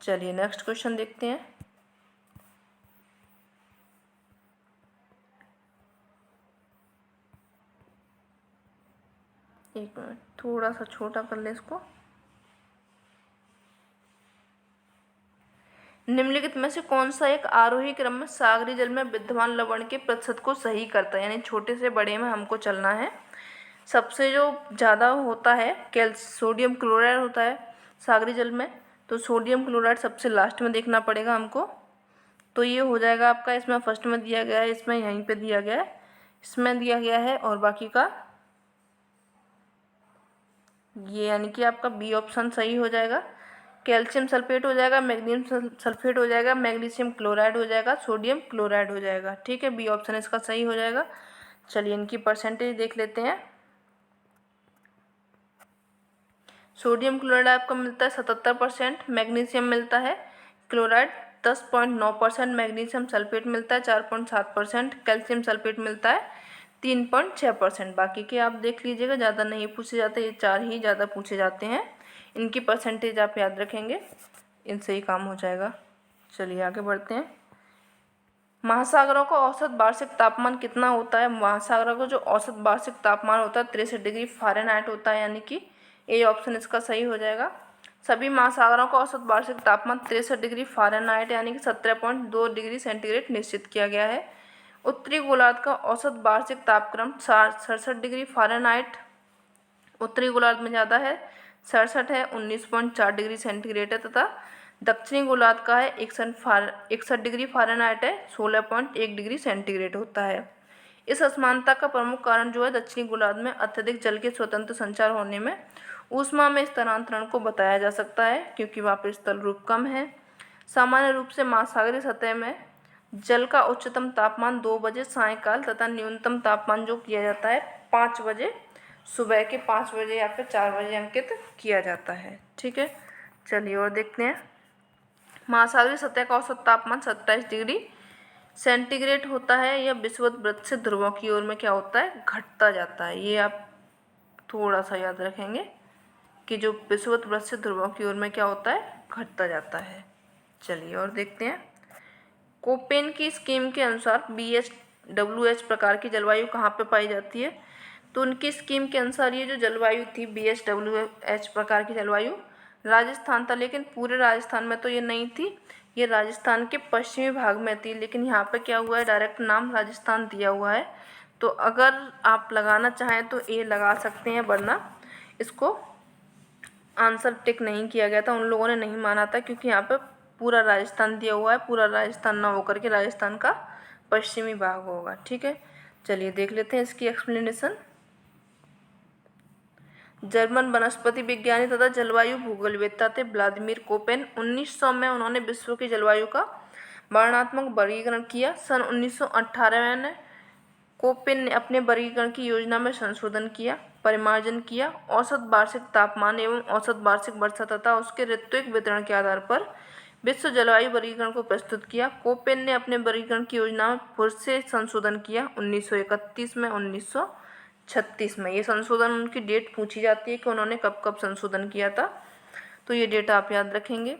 Speaker 1: चलिए नेक्स्ट क्वेश्चन देखते हैं। एक मिनट, थोड़ा सा छोटा कर ले इसको। निम्नलिखित में से कौन सा एक आरोही क्रम में सागरी जल में विद्यमान लवण के प्रतिशत को सही करता है? यानी छोटे से बड़े में हमको चलना है। सबसे जो ज़्यादा होता है सोडियम क्लोराइड होता है सागरी जल में, तो सोडियम क्लोराइड सबसे लास्ट में देखना पड़ेगा हमको। तो ये हो जाएगा आपका, इसमें फर्स्ट में दिया गया है, इसमें यहीं पे दिया गया है, इसमें दिया गया है, और बाकी का ये, यानी कि आपका बी ऑप्शन सही हो जाएगा। कैल्शियम सल्फेट हो जाएगा, मैग्नीशियम सल्फेट हो जाएगा, मैग्नीशियम क्लोराइड हो जाएगा, सोडियम क्लोराइड हो जाएगा। ठीक है, बी ऑप्शन इसका सही हो जाएगा। चलिए इनकी परसेंटेज देख लेते हैं। सोडियम क्लोराइड आपको मिलता है 77%, मैग्नीशियम मिलता है क्लोराइड 10.9%, मैग्नीशियम सल्फेट मिलता है 4.7%, कैल्शियम सल्फेट मिलता है 3.6%। बाकी के आप देख लीजिएगा, ज़्यादा नहीं पूछे जाते, ये 4 ही ज़्यादा पूछे जाते हैं। इनकी परसेंटेज आप याद रखेंगे, इनसे ही काम हो जाएगा। चलिए आगे बढ़ते हैं। महासागरों का औसत वार्षिक तापमान कितना होता है? महासागरों का जो औसत वार्षिक तापमान होता है 63 डिग्री फ़ारेनहाइट होता है, यानी कि ए ऑप्शन इसका सही हो जाएगा। सभी महासागरों का औसत वार्षिक तापमान 63 डिग्री फ़ारेनहाइट यानी कि 17.2 डिग्री सेंटीग्रेड निश्चित किया गया है। उत्तरी गोलार्ध का औसत वार्षिक तापक्रम 67 डिग्री फ़ारेनहाइट उत्तरी गोलार्ध में ज़्यादा है, 67 है, 19.4 डिग्री सेंटीग्रेड है, तथा दक्षिणी गोलार्ध का है 61 डिग्री फ़ारेनहाइट है, 16.1 डिग्री सेंटीग्रेड होता है। इस असमानता का प्रमुख कारण जो है दक्षिणी गोलार्ध में अत्यधिक जल के स्वतंत्र संचार होने में ऊष्मा में स्थानांतरण को बताया जा सकता है, क्योंकि वहाँ पर स्थल रूप कम है। सामान्य रूप से महासागरीय सतह में जल का उच्चतम तापमान 2 बजे सायंकाल तथा न्यूनतम तापमान जो किया जाता है 5 बजे, सुबह के 5 बजे या फिर 4 बजे अंकित किया जाता है। ठीक है, चलिए और देखते हैं। महासागरीय सतह का औसत तापमान 27 डिग्री सेंटीग्रेड होता है। यह विषुवत वृत्त से ध्रुवों की ओर में क्या होता है, घटता जाता है। ये आप थोड़ा सा याद रखेंगे कि जो विषुवत वृत्त से ध्रुवों की ओर में क्या होता है, घटता जाता है। चलिए और देखते हैं। कोपेन की स्कीम के अनुसार BSWH प्रकार की जलवायु कहाँ पे पाई जाती है? तो उनकी स्कीम के अनुसार ये जो जलवायु थी BSWH प्रकार की जलवायु राजस्थान था, लेकिन पूरे राजस्थान में तो ये नहीं थी, ये राजस्थान के पश्चिमी भाग में थी। लेकिन यहाँ पे क्या हुआ है, डायरेक्ट नाम राजस्थान दिया हुआ है, तो अगर आप लगाना चाहें तो ए लगा सकते हैं, वरना इसको आंसर टिक नहीं किया गया था, उन लोगों ने नहीं माना था, क्योंकि यहाँ पे पूरा राजस्थान दिया हुआ है। पूरा राजस्थान ना होकर के राजस्थान का पश्चिमी भाग होगा। ठीक है, चलिए देख लेते हैं इसकी एक्सप्लेनेशन। जर्मन वनस्पति विज्ञानी तथा जलवायु भूगोलवेत्ता थे व्लादिमीर कोपेन। 1900 में उन्होंने विश्व की जलवायु का वर्णनात्मक वर्गीकरण किया। सन 1918 में कोपेन ने अपने वर्गीकरण की योजना में संशोधन किया, परिमार्जन किया। औसत वार्षिक तापमान एवं औसत वार्षिक वर्षा तथा उसके ऋत्विक वितरण के आधार पर विश्व जलवायु वर्गीकरण को प्रस्तुत किया। कोपेन ने अपने वर्गीकरण की योजना में फिर से संशोधन किया 1931 में, 1936 में। ये संशोधन उनकी डेट पूछी जाती है कि उन्होंने कब कब संशोधन किया था, तो ये डेट आप याद रखेंगे।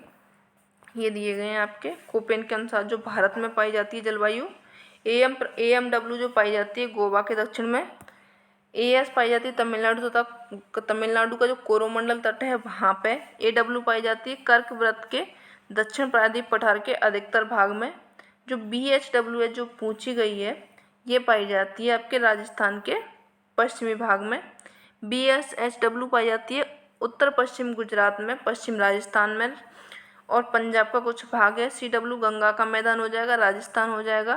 Speaker 1: ये दिए गए हैं आपके। कोपेन के अनुसार जो भारत में पाई जाती है जलवायु, AMW जो पाई जाती है गोवा के दक्षिण में, AS पाई जाती है तमिलनाडु तथा तमिलनाडु का जो कोरोमंडल तट है वहाँ पे, AW पाई जाती है कर्क वृत्त के दक्षिण प्रायद्वीप पठार के अधिकतर भाग में। जो BHWH जो पूछी गई है ये पाई जाती है आपके राजस्थान के पश्चिमी भाग में। BSHW पाई जाती है उत्तर पश्चिम गुजरात में, पश्चिम राजस्थान में और पंजाब का कुछ भाग है। CW गंगा का मैदान हो जाएगा, राजस्थान हो जाएगा,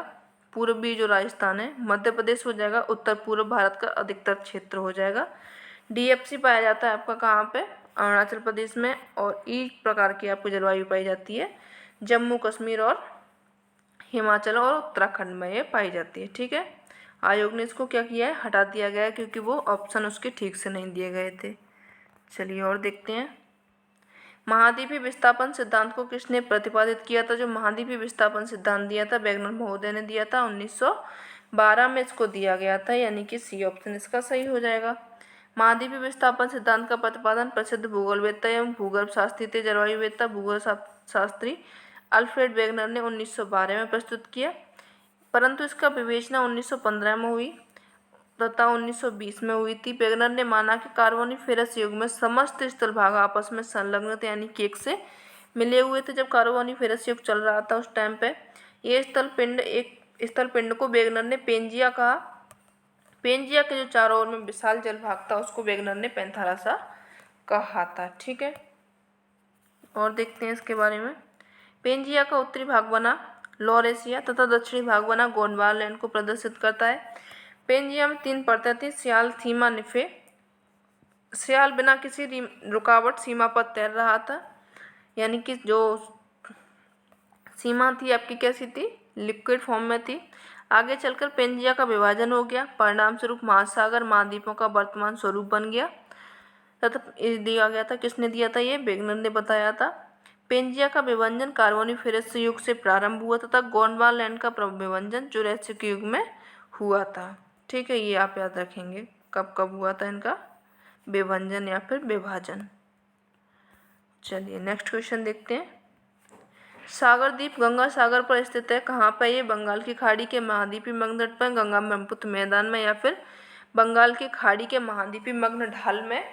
Speaker 1: पूर्वी जो राजस्थान है, मध्य प्रदेश हो जाएगा, उत्तर पूर्व भारत का अधिकतर क्षेत्र हो जाएगा। DFC पाया जाता है आपका कहाँ पे, अरुणाचल प्रदेश में। और ई प्रकार की आपको जलवायु पाई जाती है जम्मू कश्मीर और हिमाचल और उत्तराखंड में ये पाई जाती है। ठीक है, आयोग ने इसको क्या किया है, हटा दिया गया है, क्योंकि वो ऑप्शन उसके ठीक से नहीं दिए गए थे। चलिए और देखते हैं। महाद्वीपीय विस्थापन सिद्धांत को किसने प्रतिपादित किया था? जो महाद्वीपीय विस्थापन सिद्धांत दिया था वैगनर महोदय ने दिया था, 1912 में इसको दिया गया था, यानी कि सी ऑप्शन इसका सही हो जाएगा। महाद्वीपीय विस्थापन सिद्धांत का प्रतिपादन प्रसिद्ध भूगोलवेत्ता एवं भूगर्भ शास्त्री थे जलवायुवेत्ता भूगोल शास्त्री अल्फ्रेड वेगनर ने 1912 में प्रस्तुत किया, परंतु इसका विवेचना 1915 में हुई तथा 1920 में हुई थी। वेगनर ने माना कि कार्बोनिफेरस युग में समस्त स्थल भाग आपस में संलग्न थे, यानी कि एक से मिले हुए थे। जब कार्बोनिफेरस युग चल रहा था उस टाइम पे ये स्थल पिंड को वेगनर ने पेंजिया कहा। पेंजिया के जो चारों ओर में विशाल जल भाग था उसको वेगनर ने पेंथारासा कहा था। ठीक है, और देखते हैं इसके बारे में। पेंजिया का उत्तरी भाग बना लॉरेशिया तथा दक्षिणी भाग बना गोंडवाना को प्रदर्शित करता है। पेंजिया में 3 परतें थी, सियाल, थीमा, निफे। सियाल बिना किसी रुकावट सीमा पर तैर रहा था। यानी कि जो सीमा थी आपकी कैसी थी, लिक्विड फॉर्म में थी। आगे चलकर पेंजिया का विभाजन हो गया, परिणाम स्वरूप महासागर महाद्वीपों का वर्तमान स्वरूप बन गया तथा दिया गया था। किसने दिया था? ये वेगनर ने बताया था। पेंजिया का विभाजन कार्बोनिफेरस युग से प्रारंभ हुआ तथा गोंडवानालैंड का विभाजन जुरासिक युग में हुआ था। ठीक है, ये आप याद रखेंगे कब कब हुआ था इनका विभाजन या फिर विभाजन। चलिए नेक्स्ट क्वेश्चन देखते हैं। सागर द्वीप गंगा सागर पर स्थित है। कहाँ पर? ये बंगाल की खाड़ी के महाद्वीपीय मग्न तट पर, गंगा ब्रह्मपुत्र मैदान में, या फिर बंगाल की खाड़ी के महाद्वीपीय मग्न ढाल में,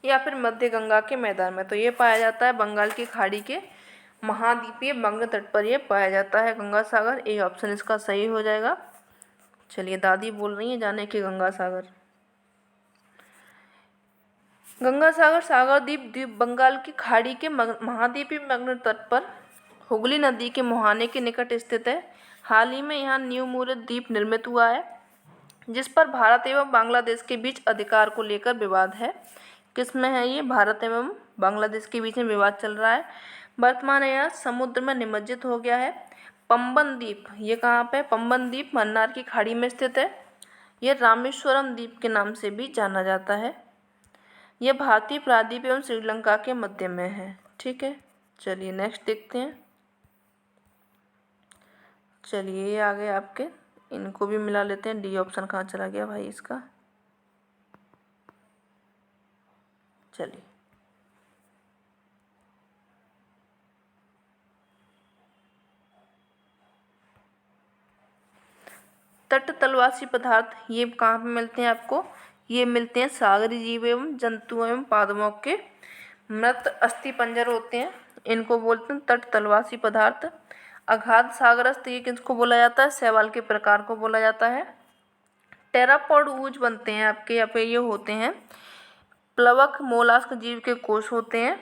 Speaker 1: या फिर मध्य गंगा के मैदान में। तो ये पाया जाता है बंगाल की खाड़ी के महाद्वीपीय मग्न तट पर, ये पाया जाता है गंगा सागर। ए ऑप्शन इसका सही हो जाएगा। चलिए दादी बोल रही है जाने की गंगा सागर। गंगा सागर सागर द्वीप बंगाल की खाड़ी के महाद्वीपीय मग्न तट पर हुगली नदी के मुहाने के निकट स्थित है। हाल ही में यहाँ न्यू मूर्त द्वीप निर्मित हुआ है, जिस पर भारत एवं बांग्लादेश के बीच अधिकार को लेकर विवाद है। किसमें है ये? भारत एवं बांग्लादेश के बीच में विवाद चल रहा है। वर्तमान यह समुद्र में निमज्जित हो गया है। पंबन द्वीप, ये कहाँ पे? पंबन द्वीप मन्नार की खाड़ी में स्थित है। यह रामेश्वरम द्वीप के नाम से भी जाना जाता है। यह भारतीय प्रायद्वीप एवं श्रीलंका के मध्य में है। ठीक है, चलिए नेक्स्ट देखते हैं। चलिए ये आ गए आपके, इनको भी मिला लेते हैं। डी ऑप्शन कहाँ चला गया भाई इसका? चलिए तट तलवासी पदार्थ ये कहाँ पे मिलते हैं आपको? ये मिलते हैं सागरी जीव एवं जंतु एवं पादपों के मृत अस्थि पंजर होते हैं, इनको बोलते हैं तट तलवासी पदार्थ। अगाध सागरस्थ ये किसको बोला जाता है? शैवाल के प्रकार को बोला जाता है। टेरापॉड ऊज बनते हैं आपके यहाँ पे, ये होते हैं प्लवक मोलास्क जीव के कोष होते हैं।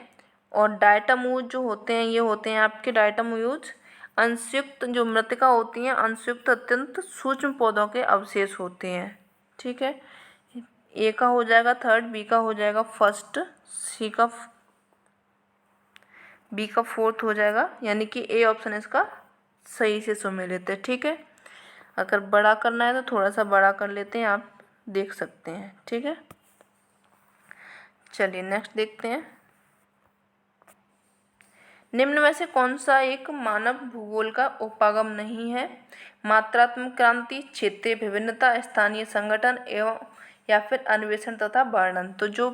Speaker 1: और डायटम ऊज जो होते हैं, ये होते हैं आपके डायटम यूज अंशयुक्त जो मृतिका होती हैं, अंशयुक्त अत्यंत सूक्ष्म पौधों के अवशेष होते हैं। ठीक है, ए का हो जाएगा थर्ड, बी का हो जाएगा फर्स्ट, बी का फोर्थ हो जाएगा, यानी कि ए ऑप्शन इसका सही से सुमेलित है। ठीक है, अगर बड़ा करना है तो थोड़ा सा बड़ा कर लेते हैं, आप देख सकते हैं। ठीक है, चलिए नेक्स्ट देखते हैं। निम्न में से कौन सा एक मानव भूगोल का उपागम नहीं है? मात्रात्मक क्रांति, क्षेत्रीय विभिन्नता, स्थानीय संगठन एवं या फिर अन्वेषण तथा वर्णन। तो जो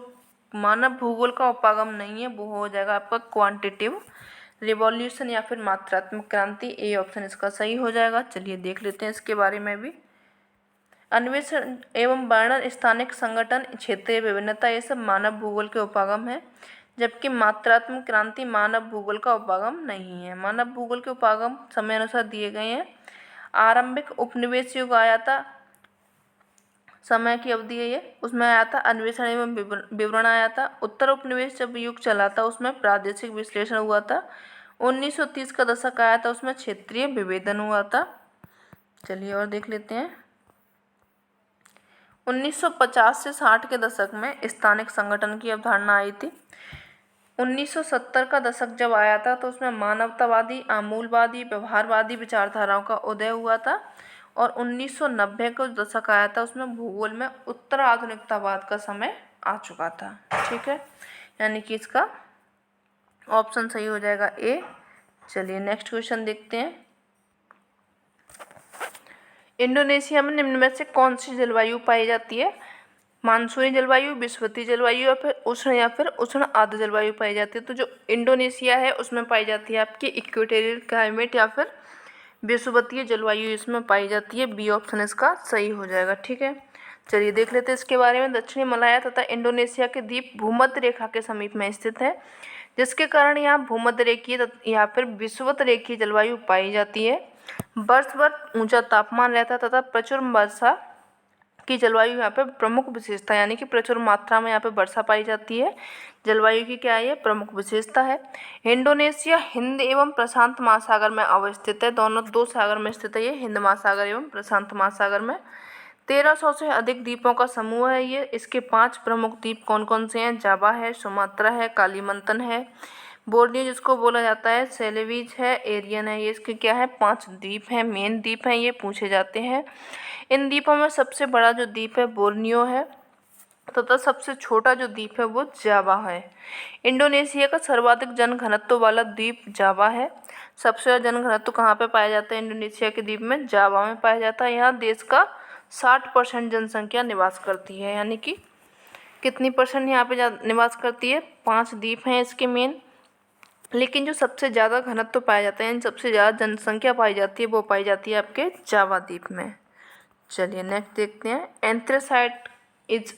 Speaker 1: मानव भूगोल का उपागम नहीं है वो हो जाएगा आपका क्वांटिटिव रिवॉल्यूशन या फिर मात्रात्मक क्रांति। ए ऑप्शन इसका सही हो जाएगा। चलिए देख लेते हैं इसके बारे में भी। अन्वेषण एवं वर्णन, स्थानिक संगठन, क्षेत्रीय विभिन्नता, ये सब मानव भूगोल के उपागम है, जबकि मात्रात्मक क्रांति मानव भूगोल का उपागम नहीं है। मानव भूगोल के उपागम समय अनुसार दिए गए हैं। आरंभिक उपनिवेश युग आया था, समय की अवधि है ये, उसमें आया था अन्वेषण एवं विवरण आया था। उत्तर उपनिवेश जब युग चला था उसमें प्रादेशिक विश्लेषण हुआ था। 1930 का दशक आया था, उसमें क्षेत्रीय विभेदन हुआ था। चलिए और देख लेते हैं। 1950 से 60 के दशक में स्थानिक संगठन की अवधारणा आई थी। 1970 का दशक जब आया था तो उसमें मानवतावादी, आमूलवादी, व्यवहारवादी विचारधाराओं का उदय हुआ था। और 1990 का दशक आया था उसमें भूगोल में उत्तर आधुनिकतावाद का समय आ चुका था। ठीक है, यानी कि इसका ऑप्शन सही हो जाएगा ए। चलिए नेक्स्ट क्वेश्चन देखते हैं। इंडोनेशिया में निम्न में से कौन सी जलवायु पाई जाती है? मानसूनी जलवायु, विषुवतीय जलवायु, या फिर उष्ण आर्द्र जलवायु पाई जाती है। तो जो इंडोनेशिया है उसमें पाई जाती है आपकी इक्वेटोरियल क्लाइमेट या फिर विषुवतीय जलवायु इसमें पाई जाती है। बी ऑप्शन इसका सही हो जाएगा। ठीक है, चलिए देख लेते हैं इसके बारे में। दक्षिणी मलाया तथा इंडोनेशिया के द्वीप भूमध्य रेखा के समीप में स्थित है, जिसके कारण यहाँ भूमध्य रेखीय या फिर विषुवत रेखीय जलवायु पाई जाती है। वर्ष भर ऊंचा तापमान रहता है तथा प्रचुर वर्षा की जलवायु यहाँ पे प्रमुख विशेषता, यानी कि प्रचुर मात्रा में यहाँ पे वर्षा पाई जाती है। जलवायु की क्या है? ये प्रमुख विशेषता है। इंडोनेशिया हिंद एवं प्रशांत महासागर में अवस्थित है, दोनों दो सागर में स्थित है ये, हिंद महासागर एवं प्रशांत महासागर में। 1300 से अधिक द्वीपों का समूह है ये। इसके 5 प्रमुख द्वीप कौन कौन से हैं? जावा है, सुमात्रा है, कालीमंतन है, बोर्नियो जिसको बोला जाता है सेलेविज है, एरियन है, ये इसके क्या है 5 द्वीप हैं, मेन द्वीप हैं, ये पूछे जाते हैं। इन द्वीपों में सबसे बड़ा जो द्वीप है बोर्नियो है तथा सबसे छोटा जो द्वीप है वो जावा है। इंडोनेशिया का सर्वाधिक जनघनत्व वाला द्वीप जावा है। सबसे ज़्यादा जनघनत्व कहाँ पे पाया जाता है? इंडोनेशिया के द्वीप में जावा में पाया जाता है। यहाँ देश का 60% जनसंख्या निवास करती है, यानी कि कितनी परसेंट यहाँ पे निवास करती है? 5 द्वीप हैं इसके मेन। लेकिन जो सबसे ज़्यादा घनत्व पाया जाता है, यानी सबसे ज़्यादा जनसंख्या पाई जाती है, वो पाई जाती है आपके जावा द्वीप में। चलिए नेक्स्ट देखते हैं। एंथ्रेसाइट इज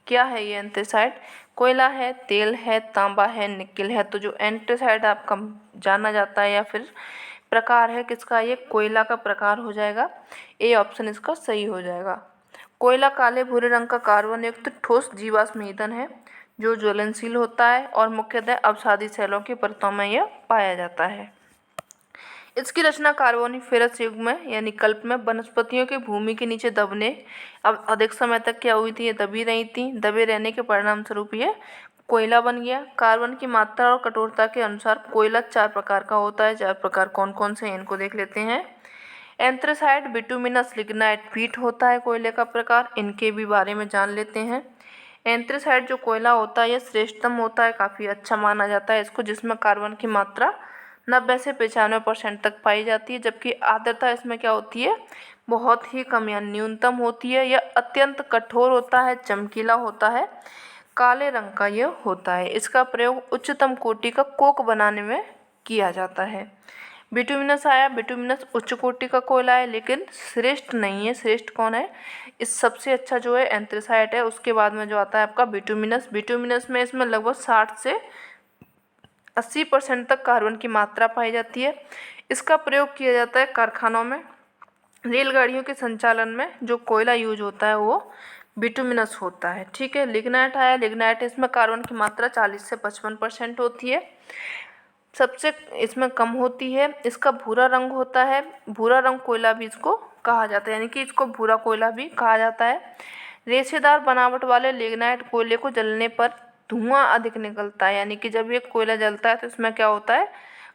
Speaker 1: क्या है ये? एंथ्रेसाइट कोयला है, तेल है, तांबा है, निकेल है। तो जो एंथ्रेसाइट आपका जाना जाता है या फिर प्रकार है किसका? ये कोयला का प्रकार हो जाएगा। ए ऑप्शन इसका सही हो जाएगा। कोयला काले भूरे रंग का कार्बन युक्त ठोस जीवाश्म ईंधन है जो ज्वलनशील होता है और मुख्यतः अवसादी सेलों की परतों में यह पाया जाता है। इसकी रचना कार्बोनिफेरस युग में यानी कल्प में वनस्पतियों के भूमि के नीचे दबने अब अधिक समय तक क्या हुई थी? ये दबी रही थी। दबे रहने के परिणाम स्वरूप ये कोयला बन गया। कार्बन की मात्रा और कठोरता के अनुसार कोयला 4 प्रकार का होता है। 4 प्रकार कौन कौन से हैं इनको देख लेते हैं। एंथ्रेसाइट, बिटुमिनस, लिग्नाइट, पीट होता है कोयले का प्रकार। इनके भी बारे में जान लेते हैं। एंथ्रेसाइट जो कोयला होता है ये श्रेष्ठतम होता है, काफ़ी अच्छा माना जाता है इसको, जिसमें कार्बन की मात्रा 90 से 95% तक पाई जाती है। जबकि आर्द्रता इसमें क्या होती है? बहुत ही कम या न्यूनतम होती है। यह अत्यंत कठोर होता है, चमकीला होता है, काले रंग का यह होता है। इसका प्रयोग उच्चतम कोटि का कोक बनाने में किया जाता है। बिटुमिनस आया। बिटुमिनस उच्च कोटि का कोयला है लेकिन श्रेष्ठ नहीं है। श्रेष्ठ कौन है? इस सबसे अच्छा जो है एंथ्रेसाइट है। उसके बाद में जो आता है आपका बिटुमिनस। बिटुमिनस में इसमें लगभग 60 से 80% तक कार्बन की मात्रा पाई जाती है। इसका प्रयोग किया जाता है कारखानों में, रेलगाड़ियों के संचालन में। जो कोयला यूज होता है वो बिटुमिनस होता है। ठीक है। लिग्नाइट आया। लिग्नाइट इसमें कार्बन की मात्रा 40 से 55% होती है, सबसे इसमें कम होती है। इसका भूरा रंग होता है। भूरा रंग कोयला भी इसको कहा जाता है, यानी कि इसको भूरा कोयला भी कहा जाता है। रेशेदार बनावट वाले लिग्नाइट कोयले को जलने पर धुआं अधिक निकलता है, यानी कि जब ये कोयला जलता है तो इसमें क्या होता है?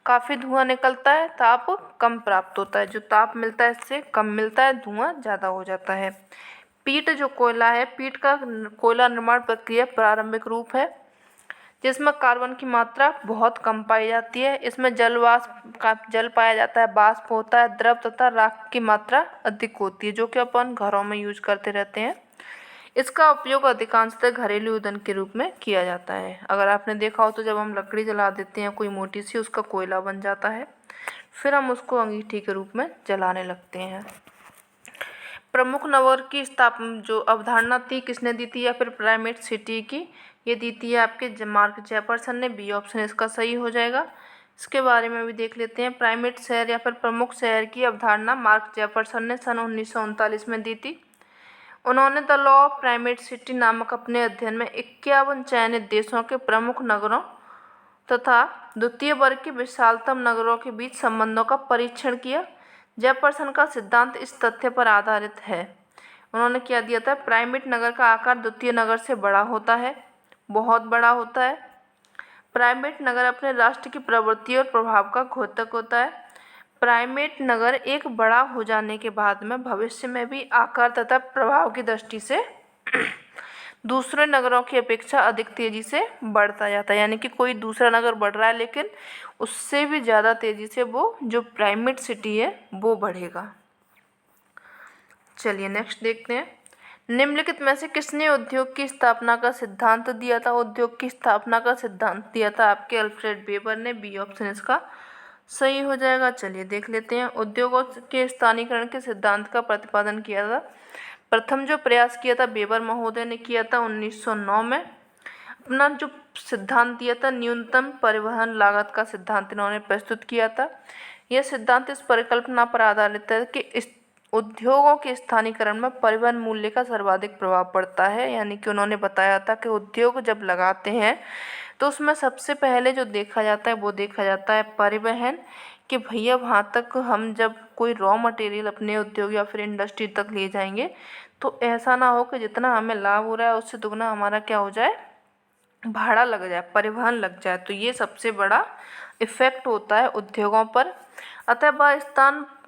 Speaker 1: काफ़ी धुआं निकलता है, ताप कम प्राप्त होता है। जो ताप मिलता है इससे कम मिलता है, धुआं ज़्यादा हो जाता है। पीट जो कोयला है, पीट का कोयला निर्माण प्रक्रिया प्रारंभिक रूप है जिसमें कार्बन की मात्रा बहुत कम पाई जाती है। इसमें जल पाया जाता है, वाष्प होता है, द्रव तथा राख की मात्रा अधिक होती है, जो कि अपन घरों में यूज करते रहते हैं। इसका उपयोग अधिकांशतः घरेलू ईंधन के रूप में किया जाता है। अगर आपने देखा हो तो जब हम लकड़ी जला देते हैं कोई मोटी सी, उसका कोयला बन जाता है, फिर हम उसको अंगीठी के रूप में जलाने लगते हैं। प्रमुख नगर की स्थापना जो अवधारणा थी किसने दी थी, या फिर प्राइमेट सिटी की? ये दी थी आपके मार्क जेफरसन ने। बी ऑप्शन इसका सही हो जाएगा। इसके बारे में भी देख लेते हैं। प्राइमेट शहर या फिर प्रमुख शहर की अवधारणा मार्क जेफरसन ने सन 1939 में दी थी। उन्होंने the law of primate city नामक अपने अध्ययन में 51 चयनित देशों के प्रमुख नगरों तथा द्वितीय वर्ग के विशालतम नगरों के बीच संबंधों का परीक्षण किया। जेफरसन का सिद्धांत इस तथ्य पर आधारित है। उन्होंने क्या दिया था? प्राइमेट नगर का आकार द्वितीय नगर से बड़ा होता है, बहुत बड़ा होता है। प्राइमेट नगर अपने राष्ट्र की प्रवृत्ति और प्रभाव का द्योतक होता है। प्राइमेट नगर एक बड़ा हो जाने के बाद में भविष्य में भी आकार तथा प्रभाव की दृष्टि से दूसरे नगरों की अपेक्षा अधिक तेजी से बढ़ता जाता है, यानी कि कोई दूसरा नगर बढ़ रहा है लेकिन उससे भी ज़्यादा तेजी से वो जो प्राइमेट सिटी है वो बढ़ेगा। चलिए नेक्स्ट देखते हैं। निम्नलिखित में से किसने उद्योग की स्थापना का सिद्धांत दिया था? उद्योग की स्थापना का सिद्धांत दिया था आपके अल्फ्रेड वेबर ने। बी ऑप्शन इसका सही हो जाएगा। चलिए देख लेते हैं। उद्योगों के स्थानीयकरण के सिद्धांत का प्रतिपादन किया था। प्रथम जो प्रयास किया था वेबर महोदय ने किया था 1909 में। अपना जो सिद्धांत दिया था न्यूनतम परिवहन लागत का सिद्धांत इन्होंने प्रस्तुत किया था। यह सिद्धांत इस परिकल्पना पर आधारित है कि इस उद्योगों के स्थानीयकरण में परिवहन मूल्य का सर्वाधिक प्रभाव पड़ता है, यानी कि उन्होंने बताया था कि उद्योग जब लगाते हैं तो उसमें सबसे पहले जो देखा जाता है वो देखा जाता है परिवहन, कि भैया वहाँ तक हम जब कोई रॉ मटेरियल अपने उद्योग या फिर इंडस्ट्री तक ले जाएंगे तो ऐसा ना हो कि जितना हमें लाभ हो रहा है उससे दुगना हमारा क्या हो जाए, भाड़ा लग जाए, परिवहन लग जाए, तो ये सबसे बड़ा इफ़ेक्ट होता है उद्योगों पर। अतः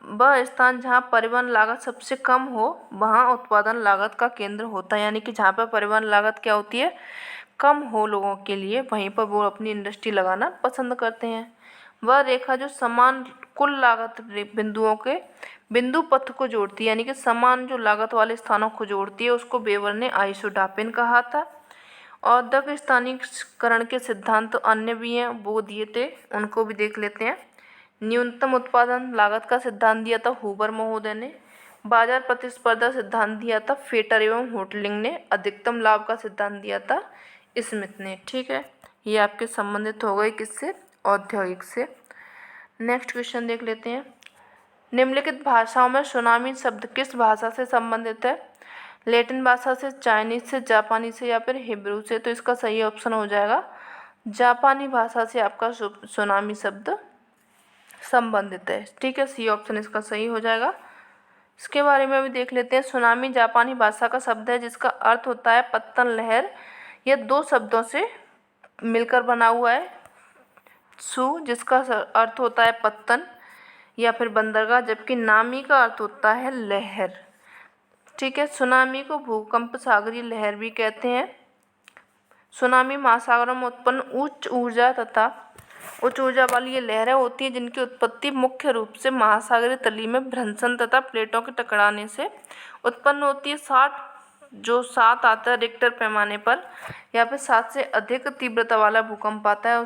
Speaker 1: वह स्थान जहाँ परिवहन लागत सबसे कम हो वहाँ उत्पादन लागत का केंद्र होता है। यानी कि जहाँ पर परिवहन लागत क्या होती है, कम हो लोगों के लिए, वहीं पर वो अपनी इंडस्ट्री लगाना पसंद करते हैं। वह रेखा जो समान कुल लागत बिंदुओं के बिंदु पथ को जोड़ती है, यानी कि समान जो लागत वाले स्थानों को जोड़ती है, उसको वेबर ने आइसोडापिन कहा था। औद्योगिक स्थानीयकरण के सिद्धांत तो अन्य भी हैं, वो दिए थे, उनको भी देख लेते हैं। न्यूनतम उत्पादन लागत का सिद्धांत दिया था हूबर महोदय ने। बाजार प्रतिस्पर्धा सिद्धांत दिया था फेटर एवं होटलिंग ने। अधिकतम लाभ का सिद्धांत दिया था स्मिथ ने। ठीक है, ये आपके संबंधित हो गए किससे, औद्योगिक से। नेक्स्ट क्वेश्चन देख लेते हैं। निम्नलिखित भाषाओं में सुनामी शब्द किस भाषा से संबंधित है? लैटिन भाषा से, चाइनीज से, जापानी से या फिर हिब्रू से? तो इसका सही ऑप्शन हो जाएगा जापानी भाषा से आपका सुनामी शब्द संबंधित है। ठीक है, सी ऑप्शन इसका सही हो जाएगा। इसके बारे में भी देख लेते हैं। सुनामी जापानी भाषा का शब्द है जिसका अर्थ होता है पत्तन लहर। यह दो शब्दों से मिलकर बना हुआ है। सु जिसका अर्थ होता है पत्तन या फिर बंदरगाह, जबकि नामी का अर्थ होता है लहर। ठीक है, सुनामी को भूकंप सागरीय लहर भी कहते हैं। सुनामी महासागरों में उत्पन्न उच्च ऊर्जा वाली ये लहरें होती हैं जिनकी उत्पत्ति मुख्य रूप से महासागरीय तली में भ्रंशन तथा प्लेटों के टकराने से उत्पन्न होती है। 7 आता है रिक्टर पैमाने पर, या फिर 7 से अधिक तीव्रता वाला भूकंप आता है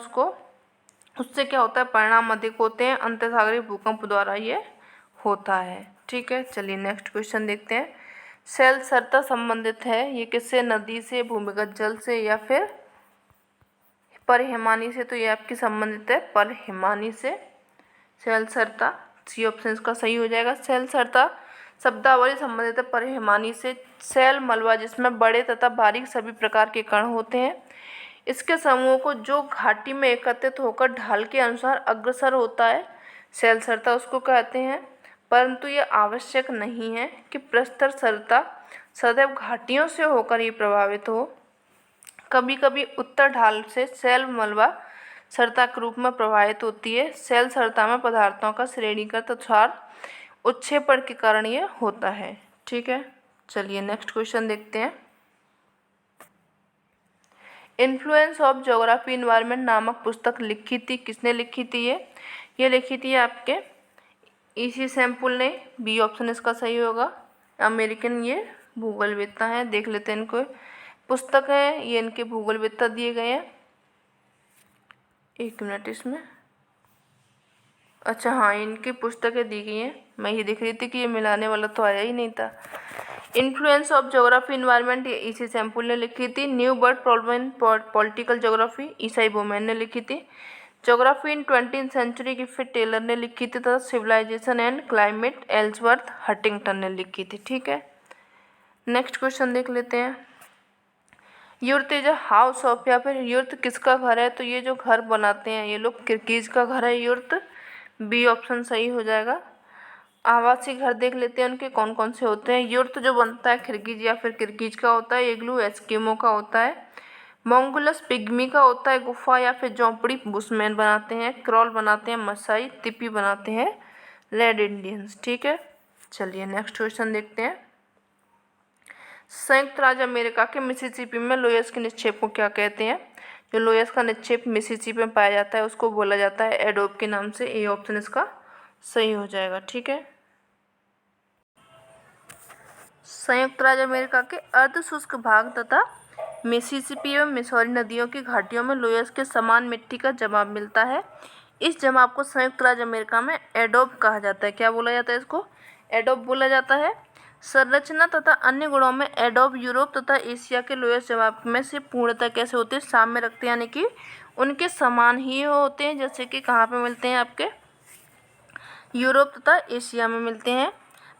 Speaker 1: उससे क्या होता है, परिणाम अधिक होते हैं। अंतःसागरीय भूकंप द्वारा ये होता है। ठीक है, चलिए नेक्स्ट क्वेश्चन देखते हैं। शैलसरता संबंधित है, ये किससे, नदी से, भूमिगत जल से या फिर परहिमानी से? तो ये आपकी संबंधित है परहिमानी से। शैलसरता, सी ऑप्शन इसका सही हो जाएगा। शैलसरता शब्दावली संबंधित है परहिमानी से। शैल मलबा जिसमें बड़े तथा बारीक सभी प्रकार के कण होते हैं, इसके समूह को जो घाटी में एकत्रित होकर ढाल के अनुसार अग्रसर होता है, शैलसरता उसको कहते हैं। परंतु यह आवश्यक नहीं है कि प्रस्तरसरता सदैव घाटियों से होकर ही प्रभावित हो। कभी कभी उत्तर ढाल से शैल मलबा सरता के रूप में प्रभावित होती है। शैलसरता में पदार्थों का श्रेणीगत अनुसार उत्क्षेपण के कारण ये होता है। ठीक है, चलिए नेक्स्ट क्वेश्चन देखते हैं। इन्फ्लुएंस ऑफ ज्योग्राफी इन्वायरमेंट नामक पुस्तक लिखी थी, किसने लिखी थी? ये लिखी थी आपके ईसी सैम्पुल ने। बी ऑप्शन इसका सही होगा। अमेरिकन ये भूगोलवेत्ता हैं, देख लेते हैं इनको। पुस्तक है ये, इनके भूगोलवेत्ता दिए गए हैं। एक मिनट, इसमें अच्छा हाँ, इनकी पुस्तकें दी गई हैं। मैं ये देख रही थी कि ये मिलाने वाला तो आया ही नहीं था। इन्फ्लुएंस ऑफ ज्योग्राफी इन्वायरमेंट ये ईसी सैम्पुल ने लिखी थी। New world problem in political geography Isaiah Bowman ने लिखी थी। Geography in 20th century Griffith Taylor ने लिखी थी तथा civilisation and climate Ellsworth Huntington ने लिखी थी। ठीक है, नेक्स्ट क्वेश्चन देख लेते हैं। युर्त इज अ हाउस ऑफ, या फिर युर्त किसका घर है? तो ये जो घर बनाते हैं ये लोग, किर्गिज का घर है युर्त। बी ऑप्शन सही हो जाएगा। आवासीय घर देख लेते हैं उनके कौन कौन से होते हैं। युर्त जो बनता है किर्गिज या फिर किर्गिज का होता है। इग्लू एस्किमो का होता है। मोंगोलस पिग्मी का होता है गुफा या फिर झोंपड़ी बुशमैन बनाते हैं। क्रॉल बनाते हैं मसाई। तिपी बनाते हैं रेड इंडियंस। ठीक है, चलिए नेक्स्ट क्वेश्चन देखते हैं। संयुक्त राज्य अमेरिका के मिसिसिपी में लोयस के निक्षेप को क्या कहते हैं? जो लोयस का निक्षेप मिसिसिपी में पाया जाता है उसको बोला जाता है एडोब के नाम से। ए ऑप्शन इसका सही हो जाएगा। ठीक है, संयुक्त राज्य अमेरिका के अर्ध शुष्क भाग तथा मिसिसिपी एवं मिसौरी नदियों की घाटियों में लोयस के समान मिट्टी का जमाव मिलता है। इस जमाव को संयुक्त राज्य अमेरिका में एडोब कहा जाता है। क्या बोला जाता है इसको? एडोब बोला जाता है। संरचना तथा अन्य गुणों में एडोब यूरोप तथा एशिया के लोयस जमाव में से पूर्णतः कैसे होते हैं? साम्य रखते हैं, यानी कि उनके समान ही होते हैं। जैसे कि कहाँ पे मिलते हैं आपके? यूरोप तथा एशिया में मिलते हैं।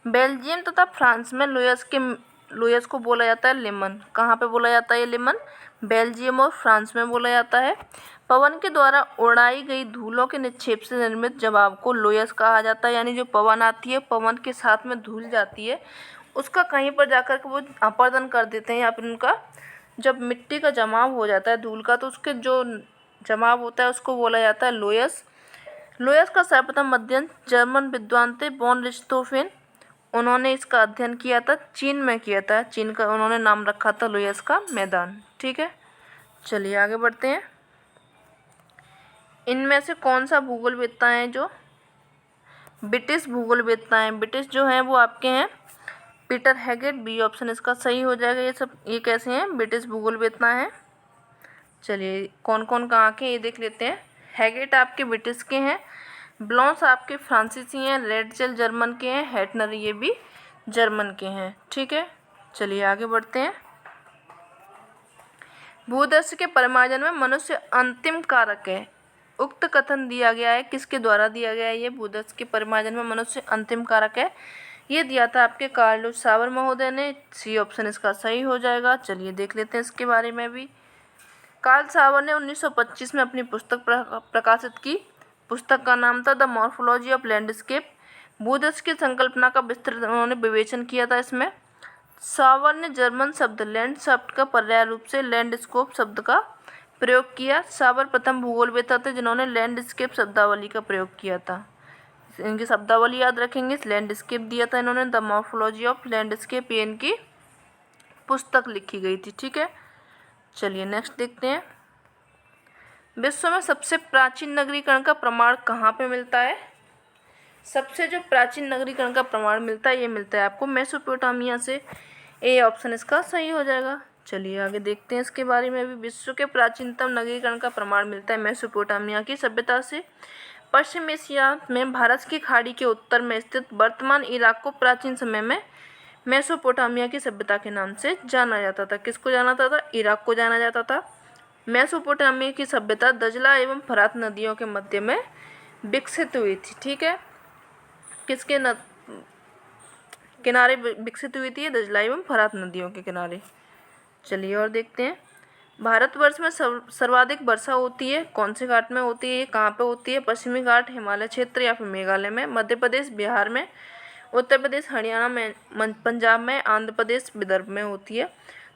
Speaker 1: बेल्जियम तथा फ्रांस में लोयस को बोला जाता है लेमन। कहाँ पे बोला जाता है ये लेमन? बेल्जियम और फ्रांस में बोला जाता है। पवन के द्वारा उड़ाई गई धूलों के निक्षेप से निर्मित जवाब को लोयस कहा जाता है। यानी जो पवन आती है, पवन के साथ में धूल जाती है, उसका कहीं पर जाकर के वो अपरदन कर देते हैं या फिर उनका जब मिट्टी का जमाव हो जाता है धूल का, तो उसके जो जमाव होता है उसको बोला जाता है लोयस। लोयस का सर्वप्रथम अध्ययन जर्मन विद्वान थे वॉन रिchthofen, उन्होंने इसका अध्ययन किया था, चीन में किया था। चीन का उन्होंने नाम रखा था लोयस का मैदान। ठीक है, चलिए आगे बढ़ते हैं। इनमें से कौन सा भूगोलवेत्ता है जो ब्रिटिश भूगोलवेत्ता हैं? ब्रिटिश जो हैं वो आपके हैं पीटर हैगेट, बी ऑप्शन इसका सही हो जाएगा। ये कैसे हैं? ब्रिटिश भूगोलवेत्ता हैं। चलिए कौन कौन कहाँ के ये देख लेते हैं। हैगेट आपके ब्रिटिश के हैं, ब्लॉन्स आपके फ्रांसीसी हैं, रेडजेल जर्मन के हैं, हेटनर ये भी जर्मन के हैं। ठीक है, चलिए आगे बढ़ते हैं। भूदृश्य के परिमार्जन में मनुष्य अंतिम कारक है, उक्त कथन दिया गया है, किसके द्वारा दिया गया है? ये भूदृश्य के परिमार्जन में मनुष्य अंतिम कारक है, ये दिया था आपके कार्लोस सावर महोदय ने। सी ऑप्शन इसका सही हो जाएगा। चलिए देख लेते हैं इसके बारे में भी। कार्ल सावर ने 1925 में अपनी पुस्तक प्रकाशित की। पुस्तक का नाम था द मॉर्फोलॉजी ऑफ लैंडस्केप। भूदृश्य की संकल्पना का विस्तृत उन्होंने विवेचन किया था इसमें। सावर ने जर्मन शब्द लैंडस्केप का पर्याय रूप से लैंडस्केप शब्द का प्रयोग किया। सावर प्रथम भूगोलवेत्ता थे जिन्होंने लैंडस्केप शब्दावली का प्रयोग किया था। इनकी शब्दावली याद रखेंगे। लैंडस्केप दिया था इन्होंने, द मॉर्फोलॉजी ऑफ लैंडस्केप, ये इनकी पुस्तक लिखी गई थी। ठीक है, चलिए नेक्स्ट देखते हैं। विश्व में सबसे प्राचीन नगरीकरण का प्रमाण कहाँ पे मिलता है? सबसे जो प्राचीन नगरीकरण का प्रमाण मिलता है ये मिलता है आपको मेसोपोटामिया से। ए ऑप्शन इसका सही हो जाएगा। चलिए आगे देखते हैं इसके बारे में भी। विश्व के प्राचीनतम नगरीकरण का प्रमाण मिलता है मेसोपोटामिया की सभ्यता से। पश्चिम एशिया में भारत की खाड़ी के उत्तर में स्थित वर्तमान इराक को प्राचीन समय में मेसोपोटामिया की सभ्यता के नाम से जाना जाता था। किसको जाना जाता था? इराक को जाना जाता था। मेसोपोटामिया की सभ्यता दजला एवं फरात नदियों के मध्य में विकसित हुई थी। ठीक है, किसके किनारे विकसित हुई थी? दजला एवं फरात नदियों के किनारे। चलिए और देखते हैं। भारतवर्ष में सर्वाधिक वर्षा होती है कौन से घाट में होती है? ये कहाँ पे होती है? पश्चिमी घाट, हिमालय क्षेत्र या फिर मेघालय में, मध्य प्रदेश, बिहार में, उत्तर प्रदेश, हरियाणा में, पंजाब में, आंध्र प्रदेश, विदर्भ में होती है।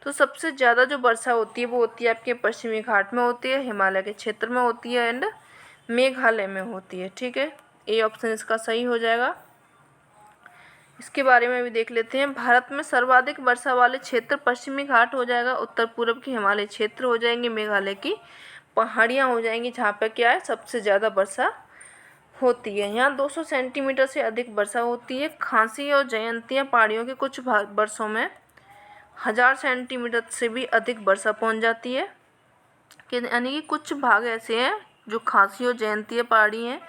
Speaker 1: तो सबसे ज़्यादा जो वर्षा होती है वो होती है आपके पश्चिमी घाट में होती है, हिमालय के क्षेत्र में होती है एंड मेघालय में होती है। ठीक है, ए ऑप्शन इसका सही हो जाएगा। इसके बारे में भी देख लेते हैं। भारत में सर्वाधिक वर्षा वाले क्षेत्र पश्चिमी घाट हो जाएगा, उत्तर पूर्व के हिमालय क्षेत्र हो जाएंगे, मेघालय की पहाड़ियाँ हो जाएंगी जहाँ पर क्या है सबसे ज़्यादा वर्षा होती है। यहाँ 200 सेंटीमीटर से अधिक वर्षा होती है। खांसी और जयंतिया पहाड़ियों के कुछ वर्षों में 1000 सेंटीमीटर से भी अधिक वर्षा पहुँच जाती है। यानी कि कुछ भाग ऐसे हैं जो खांसी और जयंतिया पहाड़ी हैं,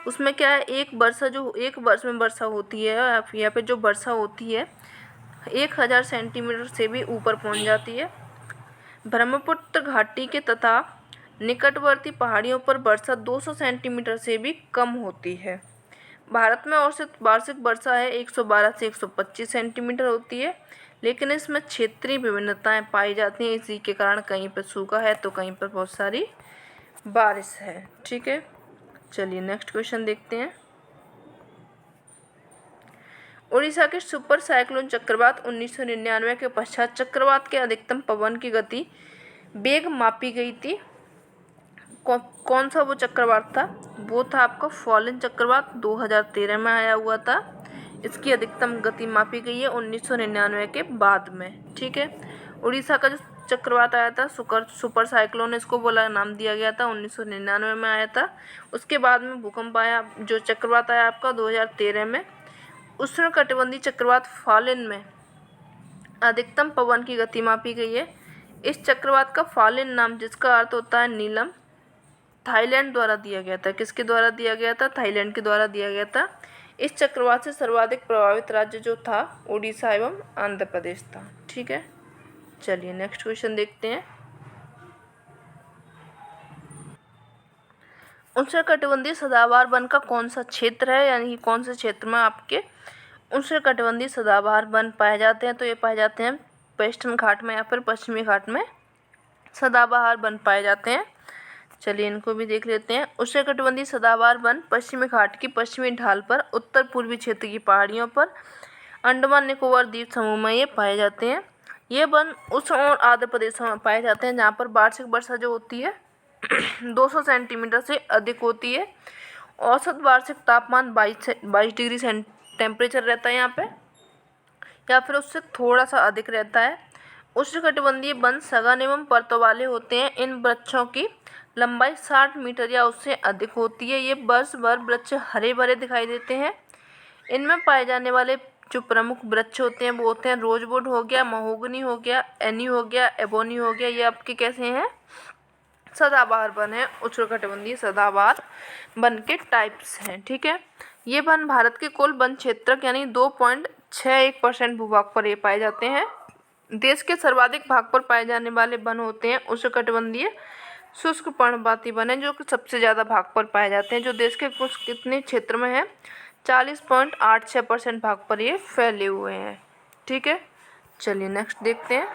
Speaker 1: उसमें क्या है एक वर्ष में वर्षा होती है या फिर जो वर्षा होती है 1000 सेंटीमीटर से भी ऊपर पहुंच जाती है। ब्रह्मपुत्र घाटी के तथा निकटवर्ती पहाड़ियों पर वर्षा 200 सेंटीमीटर से भी कम होती है। भारत में औसत वार्षिक वर्षा है 112 से 125 सेंटीमीटर होती है, लेकिन इसमें क्षेत्रीय विभिन्नताएं पाई जाती हैं। इसी के कारण कहीं पर सूखा है तो कहीं पर बहुत सारी बारिश है। ठीक है, चलिए नेक्स्ट क्वेश्चन देखते हैं। उड़ीसा के सुपर साइक्लोन चक्रवात 1999 के पश्चात चक्रवात के अधिकतम पवन की गति वेग मापी गई थी। कौन सा वो चक्रवात था? वो था आपका फॉलन चक्रवात, 2013 में आया हुआ था। इसकी अधिकतम गति मापी गई है 1999 के बाद में। ठीक है, उड़ीसा का जो चक्रवात आया था सुपर साइक्लोन इसको बोला नाम दिया गया था, 1999 में आया था। उसके बाद में भूकंप आया, जो चक्रवात आया आपका 2013 में। उष्णकटिबंधीय चक्रवात फालिन में अधिकतम पवन की गति मापी गई है। इस चक्रवात का फालिन नाम, जिसका अर्थ होता है नीलम, थाईलैंड द्वारा दिया गया था। किसके द्वारा दिया गया था? थाईलैंड के द्वारा दिया गया था। इस चक्रवात से सर्वाधिक प्रभावित राज्य जो था उड़ीसा एवं आंध्र प्रदेश था। ठीक है, चलिए नेक्स्ट क्वेश्चन देखते हैं। उष्णकटिबंधीय सदाबहार वन का कौन सा क्षेत्र है, यानी कि कौन से क्षेत्र में आपके उष्णकटिबंधीय सदाबहार वन पाए जाते हैं? तो ये पाए जाते हैं वेस्टर्न घाट में या फिर पश्चिमी घाट में सदाबहार वन पाए जाते हैं। चलिए इनको भी देख लेते हैं। उष्णकटिबंधीय सदाबहार वन पश्चिमी घाट की पश्चिमी ढाल पर, उत्तर पूर्वी क्षेत्र की पहाड़ियों पर, अंडमान निकोबार द्वीप समूह में ये पाए जाते हैं। ये वन उष्ण और आर्द्र प्रदेशों में पाए जाते हैं जहाँ पर वार्षिक वर्षा जो होती है 200 सेंटीमीटर से अधिक होती है। औसत वार्षिक तापमान 22 डिग्री टेम्परेचर रहता है यहाँ पे, या फिर उससे थोड़ा सा अधिक रहता है। उष्णकटिबंधीय वन सघन एवं परतों वाले होते हैं। इन वृक्षों की लंबाई 60 मीटर या उससे अधिक होती है। ये वर्ष भर वृक्ष हरे भरे दिखाई देते हैं। इनमें पाए जाने वाले जो प्रमुख वृक्ष होते हैं वो होते हैं रोजवुड हो गया, महोगनी हो गया, एनी हो गया, एबोनी हो गया। ये आपके कैसे हैं? सदाबहार वन है, उष्णकटिबंधीय सदाबहार वन के टाइप्स हैं। ठीक है, ये वन भारत के कुल वन क्षेत्र यानी 2.61% भूभाग पर ये पाए जाते हैं। देश के सर्वाधिक भाग पर पाए जाने वाले वन होते हैं उष्णकटिबंधीय शुष्क पर्णपाती वन है, जो कि सबसे ज़्यादा भाग पर पाए जाते हैं, जो देश के कुछ कितने क्षेत्र में है 40.86% भाग पर ये फैले हुए हैं। ठीक है, चलिए नेक्स्ट देखते हैं।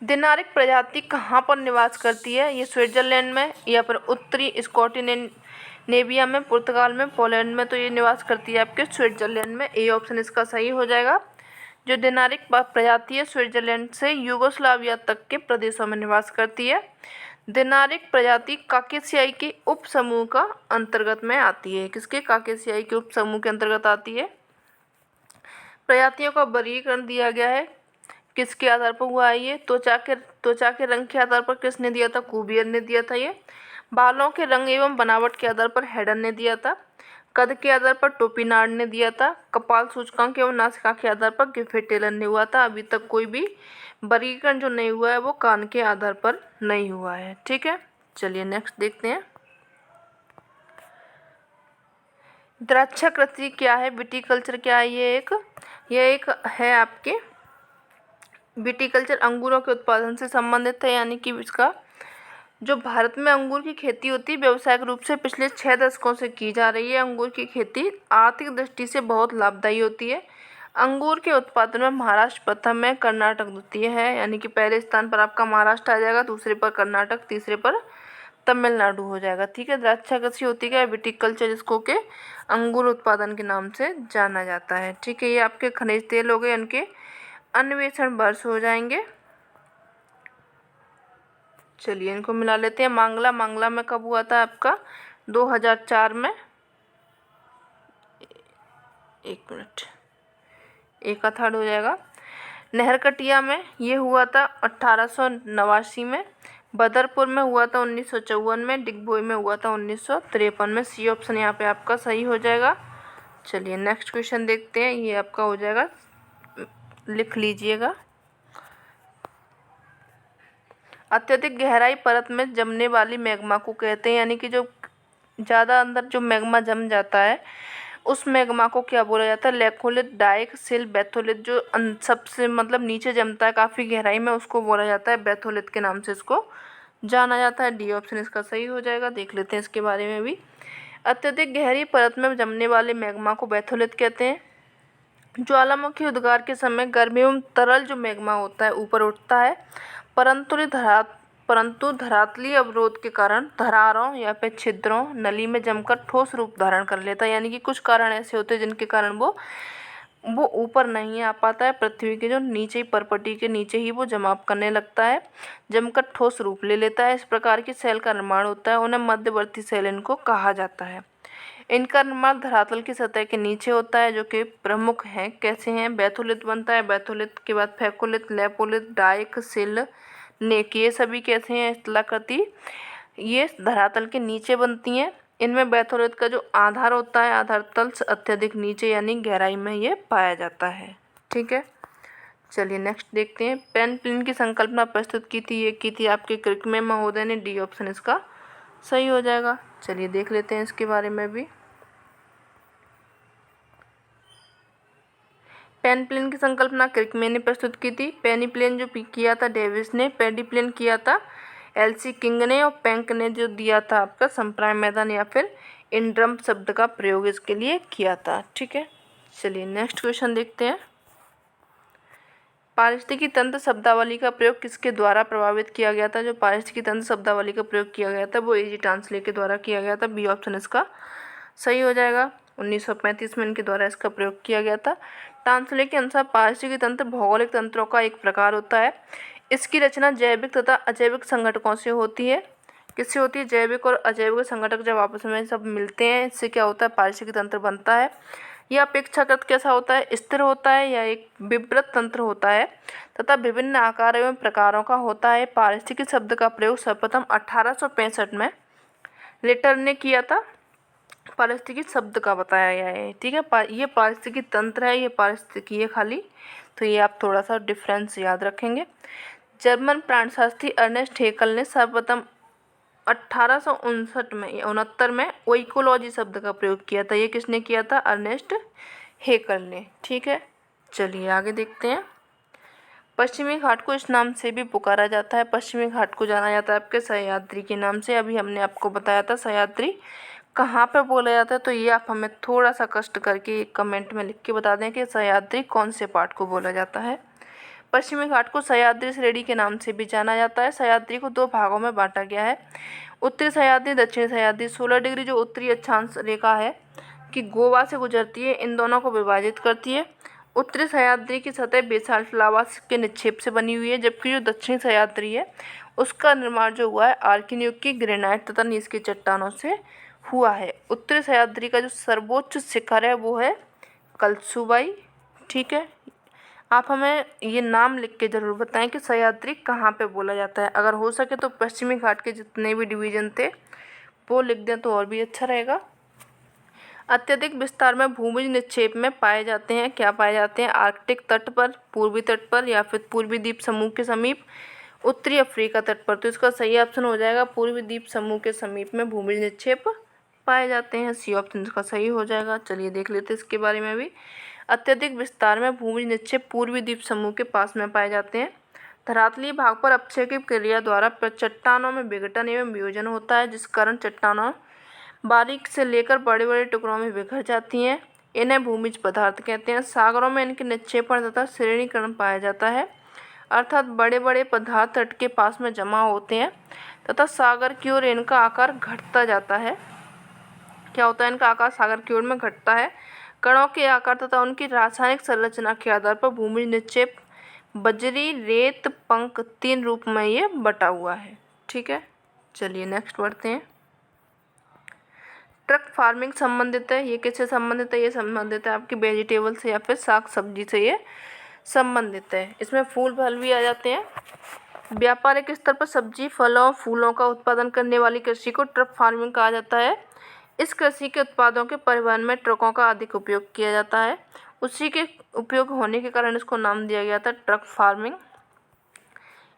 Speaker 1: दिनारिक प्रजाति कहाँ पर निवास करती है? ये स्विट्जरलैंड में या फिर उत्तरी स्कॉटिनेविया में, पुर्तगाल में, पोलैंड में। तो ये निवास करती है आपके स्विट्जरलैंड में। ए ऑप्शन इसका सही हो जाएगा। जो दिनारिक प्रजाति है स्विट्जरलैंड से यूगोस्लाविया तक के प्रदेशों में निवास करती है। दिनारिक प्रजाति काकेशियाई के उप समूह का अंतर्गत में आती है। किसके? काकेशियाई के उप समूह के अंतर्गत आती है। प्रजातियों का वर्गीकरण दिया गया है, किसके आधार पर हुआ है ये? त्वचा के रंग के आधार पर किसने दिया था? कुवियर ने दिया था। ये बालों के रंग एवं बनावट के आधार पर हेडन ने दिया था। कद के आधार पर टोपिनार्ड ने दिया था। कपाल सूचकांक एवं नासिका के आधार पर गिफेट टेलर ने हुआ था। अभी तक कोई भी वर्गीकरण जो नहीं हुआ है वो कान के आधार पर नहीं हुआ है। ठीक है, चलिए नेक्स्ट देखते हैं। द्राक्षाकृषि क्या है? विटीकल्चर क्या है? ये एक है आपके विटीकल्चर अंगूरों के उत्पादन से संबंधित है, यानी कि इसका जो भारत में अंगूर की खेती होती है व्यावसायिक रूप से पिछले 6 दशकों से की जा रही है। अंगूर की खेती आर्थिक दृष्टि से बहुत लाभदायी होती है। अंगूर के उत्पादन में महाराष्ट्र प्रथम है, कर्नाटक द्वितीय है, यानी कि पहले स्थान पर आपका महाराष्ट्र आ जाएगा, दूसरे पर कर्नाटक, तीसरे पर तमिलनाडु हो जाएगा। ठीक है, द्राक्षाकृषि होती है विटीकल्चर, जिसको के अंगूर उत्पादन के नाम से जाना जाता है। ठीक है, ये आपके खनिज तेल हो गए, उनके अन्वेषण वर्ष हो जाएंगे। चलिए इनको मिला लेते हैं। मांगला में कब हुआ था आपका? 2004 में। एक मिनट, एक का थर्ड हो जाएगा। नहरकटिया में ये हुआ था 1889 में। बदरपुर में हुआ था 1954 में। डिगबोई में हुआ था 1953 में। सी ऑप्शन यहाँ पे आपका सही हो जाएगा। चलिए नेक्स्ट क्वेश्चन देखते हैं। ये आपका हो जाएगा, लिख लीजिएगा। अत्यधिक गहराई परत में जमने वाली मैग्मा को कहते हैं, यानी कि जो ज़्यादा अंदर जो मैग्मा जम जाता है उस मैग्मा को क्या बोला जाता है? लैकोलिथ, डाइक, सिल, बैथोलिथ। जो सबसे मतलब नीचे जमता है काफ़ी गहराई में, उसको बोला जाता है बैथोलिथ के नाम से इसको जाना जाता है। डी ऑप्शन इसका सही हो जाएगा। देख लेते हैं इसके बारे में भी। अत्यधिक गहरी परत में जमने वाले मैग्मा को बैथोलिथ कहते हैं। ज्वालामुखी उद्गार के समय गर्म एवं तरल जो मैग्मा होता है ऊपर उठता है, परंतु धरातलीय अवरोध के कारण दरारों या फिर छिद्रों नली में जमकर ठोस रूप धारण कर लेता है। यानी कि कुछ कारण ऐसे होते हैं जिनके कारण वो ऊपर नहीं आ पाता है, पृथ्वी के जो नीचे ही परपटी के नीचे ही वो जमाव करने लगता है, जमकर ठोस रूप ले लेता है। इस प्रकार की सेल का निर्माण होता है, उन्हें मध्यवर्ती सेल इनको कहा जाता है। इनका निर्माण धरातल की सतह के नीचे होता है, जो कि प्रमुख हैं। कैसे हैं? बैथोलिथ बनता है, बैथोलिथ के बाद फैकोलिथ, लेपोलिथ, डाइक, सिल, नेक। ये सभी कैसे हैं? स्थलाकृति, ये धरातल के नीचे बनती हैं। इनमें बैथोलिथ का जो आधार होता है, आधार तल से अत्यधिक नीचे यानी गहराई में ये पाया जाता है। ठीक है, चलिए नेक्स्ट देखते हैं। पेनिप्लिन की संकल्पना प्रस्तुत की थी, ये की थी आपके क्रिकमे महोदय ने। डी ऑप्शन इसका सही हो जाएगा। चलिए देख लेते हैं इसके बारे में भी। पेनिप्लिन की संकल्पना क्रिकमे ने प्रस्तुत की थी। पेनिप्लिन जो किया था डेविस ने, पेडिप्लिन किया था एलसी किंग ने, और पैंक ने जो दिया था आपका संप्राय मैदान या फिर इंड्रम शब्द का प्रयोग इसके लिए किया था। ठीक है, चलिए नेक्स्ट क्वेश्चन देखते हैं। पारिस्थितिकी तंत्र शब्दावली का प्रयोग किसके द्वारा प्रभावित किया गया था? जो पारिस्थितिकी तंत्र शब्दावली का प्रयोग किया गया था वो एजी टांसले के द्वारा किया गया था। बी ऑप्शन इसका सही हो जाएगा। 1935 में इनके द्वारा इसका प्रयोग किया गया था। टांसले के अनुसार पारिस्थितिकी तंत्र भौगोलिक तंत्रों का एक प्रकार होता है। इसकी रचना जैविक तथा अजैविक संगठकों से होती है। किससे होती है? जैविक और अजैविक संगठक जब आपस में सब मिलते हैं, इससे क्या होता है? पारिस्थितिकी तंत्र बनता है। यह अपेक्षाकृत कैसा होता है? स्थिर होता है या एक विवृत तंत्र होता है तथा विभिन्न आकार एवं प्रकारों का होता है। पारिस्थितिकी शब्द का प्रयोग सर्वप्रथम 1865 में लेटर ने किया था। पारिस्थितिकी शब्द का बताया गया है, ठीक है। ये पारिस्थितिकी तंत्र है, ये पारिस्थितिकी है खाली, तो ये आप थोड़ा सा डिफरेंस याद रखेंगे। जर्मन प्राणशास्त्री अर्नेस्ट हेकल ने सर्वप्रथम 1859 में 69 में ओइकोलॉजी शब्द का प्रयोग किया था। ये किसने किया था? अर्नेस्ट हेकल ने, ठीक है। चलिए आगे देखते हैं। पश्चिमी घाट को इस नाम से भी पुकारा जाता है। पश्चिमी घाट को जाना जाता है आपके सह्याद्री के नाम से। अभी हमने आपको बताया था सह्याद्री कहाँ पे बोला जाता है, तो ये आप हमें थोड़ा सा कष्ट करके एक कमेंट में लिख के बता दें कि सह्याद्री कौन से पार्ट को बोला जाता है। पश्चिमी घाट को सह्याद्री श्रेणी के नाम से भी जाना जाता है। सह्याद्री को 2 भागों में बांटा गया है, उत्तरी सह्याद्री, दक्षिणी सह्याद्री। 16 डिग्री जो उत्तरी अक्षांश रेखा है कि गोवा से गुजरती है, इन दोनों को विभाजित करती है। उत्तरी सह्याद्री की सतह बेसाल्ट लावा के निक्षेप से बनी हुई है, जबकि जो दक्षिणी सह्याद्री है उसका निर्माण जो हुआ है आर्किन की ग्रेनाइट तथा नीस की चट्टानों से हुआ है। उत्तरी सह्याद्री का जो सर्वोच्च शिखर है वो है कलसुबाई, ठीक है। आप हमें ये नाम लिख के ज़रूर बताएं कि सह्याद्री कहाँ पे बोला जाता है। अगर हो सके तो पश्चिमी घाट के जितने भी डिवीज़न थे वो लिख दें तो और भी अच्छा रहेगा। अत्यधिक विस्तार में भूमि निक्षेप में पाए जाते हैं। क्या पाए जाते हैं? आर्कटिक तट पर, पूर्वी तट पर या फिर पूर्वी द्वीप समूह के समीप, उत्तरी अफ्रीका तट पर। तो इसका सही ऑप्शन हो जाएगा पूर्वी द्वीप समूह के समीप में भूमि निक्षेप पाए जाते हैं। सी ऑप्शन इसका सही हो जाएगा। चलिए देख लेते हैं इसके बारे में भी। अत्यधिक विस्तार में भूमि निक्षेप पूर्वी द्वीप समूह के पास में पाए जाते हैं। धरातलीय भाग पर अपक्षय की क्रिया द्वारा चट्टानों में विघटन एवं वियोजन होता है, जिस कारण चट्टानों बारीक से लेकर बड़े बड़े टुकड़ों में बिखर जाती हैं। इन्हें भूमिज पदार्थ कहते हैं। सागरों में इनके निक्षेपण तथा श्रेणीकरण पाया जाता है, अर्थात बड़े बड़े पदार्थ तट के पास में जमा होते हैं तथा सागर की ओर इनका आकार घटता जाता है। क्या होता है? इनका आकार सागर की ओर में घटता है। कणों के आकार तथा उनकी रासायनिक संरचना के आधार पर भूमि निक्षेप बजरी, रेत, पंख 3 रूप में ये बटा हुआ है, ठीक है। चलिए नेक्स्ट बढ़ते हैं। ट्रक फार्मिंग संबंधित है। ये किससे संबंधित है? ये संबंधित है आपकी वेजिटेबल से या फिर साग सब्जी से ये संबंधित है। इसमें फूल फल भी आ जाते हैं। व्यापारिक स्तर पर सब्जी, फलों, फूलों का उत्पादन करने वाली कृषि को ट्रक फार्मिंग कहा जाता है। इस कृषि के उत्पादों के परिवहन में ट्रकों का अधिक उपयोग किया जाता है। उसी के उपयोग होने के कारण इसको नाम दिया गया था ट्रक फार्मिंग।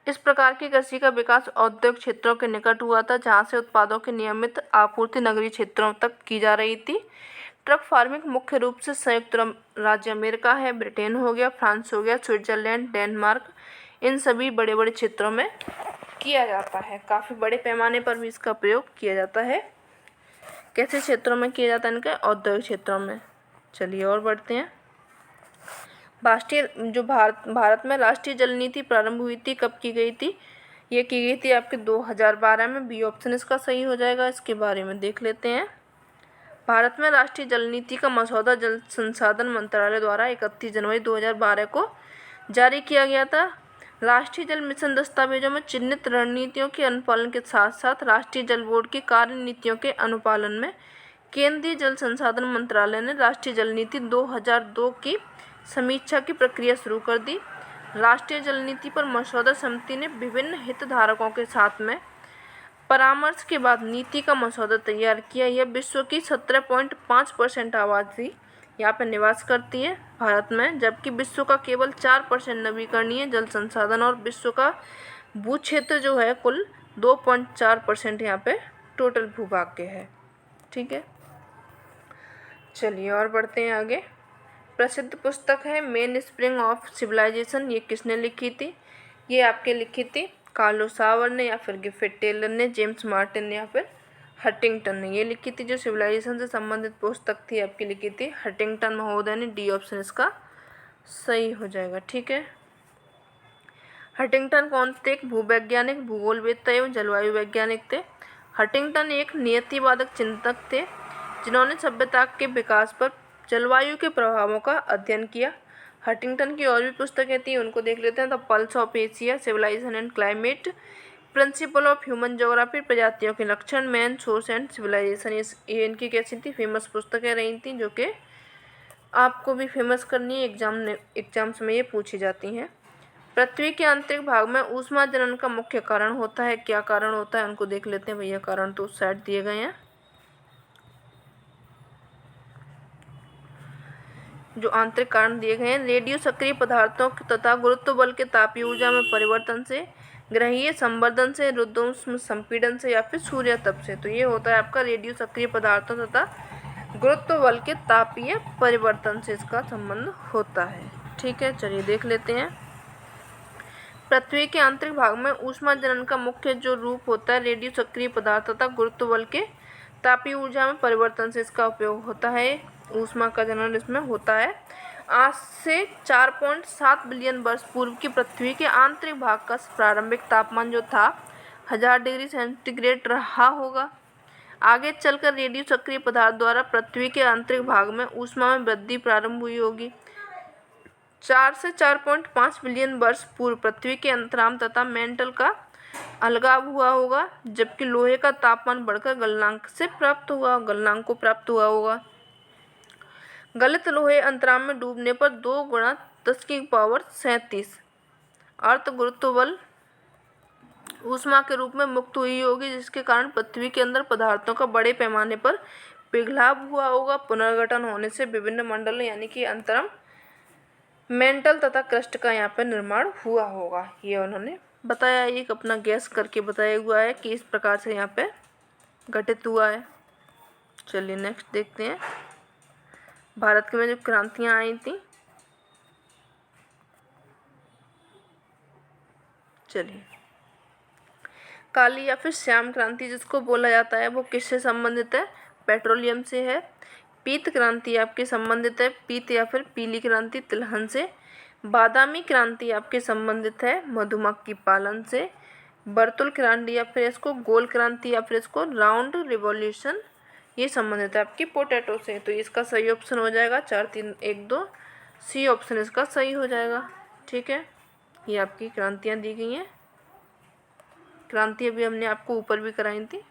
Speaker 1: इस प्रकार की कृषि का विकास औद्योगिक क्षेत्रों के निकट हुआ था, जहां से उत्पादों की नियमित आपूर्ति नगरीय क्षेत्रों तक की जा रही थी। ट्रक फार्मिंग मुख्य रूप से संयुक्त राज्य अमेरिका है, ब्रिटेन हो गया, फ्रांस हो गया, स्विट्जरलैंड, डेनमार्क, इन सभी बड़े बड़े क्षेत्रों में किया जाता है। काफ़ी बड़े पैमाने पर भी इसका प्रयोग किया जाता है। कैसे क्षेत्रों में किया जाता है? इनके औद्योगिक क्षेत्रों में। चलिए और बढ़ते हैं। भारत में राष्ट्रीय जल नीति प्रारंभ हुई थी, कब की गई थी? ये की गई थी आपके 2012 में। बी ऑप्शन इसका सही हो जाएगा। इसके बारे में देख लेते हैं। भारत में राष्ट्रीय जल नीति का मसौदा जल संसाधन मंत्रालय द्वारा 31 जनवरी 2012 को जारी किया गया था। राष्ट्रीय जल मिशन दस्तावेजों में चिन्हित रणनीतियों के अनुपालन के साथ साथ राष्ट्रीय जल बोर्ड की कार्य नीतियों के अनुपालन में केंद्रीय जल संसाधन मंत्रालय ने राष्ट्रीय जल नीति 2002 की समीक्षा की प्रक्रिया शुरू कर दी। राष्ट्रीय जल नीति पर मसौदा समिति ने विभिन्न हितधारकों के साथ में परामर्श के बाद नीति का मसौदा तैयार किया। यह विश्व की 17.5% आबादी यहाँ पर निवास करती है भारत में, जबकि विश्व का केवल 4% नवीकरणीय जल संसाधन और विश्व का भू क्षेत्र जो है कुल 2.4% यहाँ पे टोटल भूभाग के है, ठीक है। चलिए और बढ़ते हैं आगे। प्रसिद्ध पुस्तक है मेन स्प्रिंग ऑफ सिविलाइजेशन। ये किसने लिखी थी? ये आपके लिखी थी कार्लो सावर ने या फिर गिफिट टेलर ने, जेम्स मार्टिन ने या फिर हटिंगटन ने ये लिखी थी। जो सिविलाइजेशन से संबंधित पुस्तक थी आपकी लिखी थी हटिंगटन महोदय ने। डी ऑप्शन इसका सही हो जाएगा, ठीक है। हटिंगटन कौन थे? एक भूवैज्ञानिक, भूगोलवेत्ता एवं जलवायु वैज्ञानिक थे। हटिंगटन एक नियतिवादक चिंतक थे। जिन्होंने सभ्यता के विकास पर जलवायु के प्रभावों का अध्ययन किया। हंटिंगटन की और भी पुस्तकें थी, उनको देख लेते हैं। The pulse of Asia, civilisation and climate, principle of human geography, प्रजातियों के लक्षण, मैन सोर्स एंड सिविलाइजेशन, ये इनकी कैसी थी, फेमस पुस्तकें रही थी, जो कि आपको भी फेमस करनी है, एग्जाम्स में ये पूछी जाती हैं। पृथ्वी के आंतरिक भाग में ऊष्मा जनन का मुख्य कारण होता है, क्या कारण होता है उनको देख लेते हैं भैया। कारण तो उस साइड दिए गए हैं। जो आंतरिक कारण दिए गए हैं, रेडियो सक्रिय पदार्थों तथा गुरुत्व बल के तापीय ऊर्जा में परिवर्तन से, ग्रहीय संवर्धन से, रुद्धोष्म संपीड़न से, या फिर सूर्य तप से। तो ये होता है आपका रेडियो सक्रिय पदार्थों तथा गुरुत्व बल के तापीय परिवर्तन से इसका संबंध होता है। ठीक है, चलिए देख लेते हैं। पृथ्वी के आंतरिक भाग में ऊष्मा जनन का मुख्य जो रूप होता है, रेडियो सक्रिय पदार्थ तथा गुरुत्व बल के तापीय ऊर्जा में परिवर्तन से इसका उपयोग होता है। ऊष्मा का जनन इसमें होता है। आज से 4.7 बिलियन वर्ष पूर्व की पृथ्वी के आंतरिक भाग का प्रारंभिक तापमान जो था 1000 डिग्री सेंटीग्रेड रहा होगा। आगे चलकर रेडियो सक्रिय पदार्थ द्वारा पृथ्वी के आंतरिक भाग में ऊष्मा में वृद्धि प्रारंभ हुई होगी। 4 से 4.5 बिलियन वर्ष पूर्व पृथ्वी के अंतराम तथा मेंटल का अलगाव हुआ होगा, जबकि लोहे का तापमान बढ़कर गलनांक को प्राप्त हुआ होगा। गलित लोहे अंतराल में डूबने पर 2 गुणा 10⁻37 अर्थ गुरुत्व बल ऊष्मा के रूप में मुक्त हुई होगी, जिसके कारण पृथ्वी के अंदर पदार्थों का बड़े पैमाने पर पिघलाव हुआ होगा। पुनर्गठन होने से विभिन्न मंडल यानी कि अंतरम, मेंटल तथा क्रस्ट का यहाँ पर निर्माण हुआ होगा। ये उन्होंने बताया, एक अपना गैस करके बताया हुआ है कि इस प्रकार से यहाँ पे घटित हुआ है। चलिए नेक्स्ट देखते हैं। भारत में जो क्रांतियाँ आई थी, चलिए काली या फिर श्याम क्रांति जिसको बोला जाता है, वो किससे संबंधित है? पेट्रोलियम से है। पीत क्रांति आपके संबंधित है पीत या फिर पीली क्रांति तिलहन से। बादामी क्रांति आपके संबंधित है मधुमक्खी पालन से। बर्तुल क्रांति या फिर इसको गोल क्रांति या फिर इसको राउंड रिवॉल्यूशन, ये संबंधित है आपकी पोटैटो से। तो इसका सही ऑप्शन हो जाएगा 4, 3, 1, 2 सी ऑप्शन इसका सही हो जाएगा। ठीक है, ये आपकी क्रांतियाँ दी गई हैं। क्रांति अभी हमने आपको ऊपर भी कराई थी।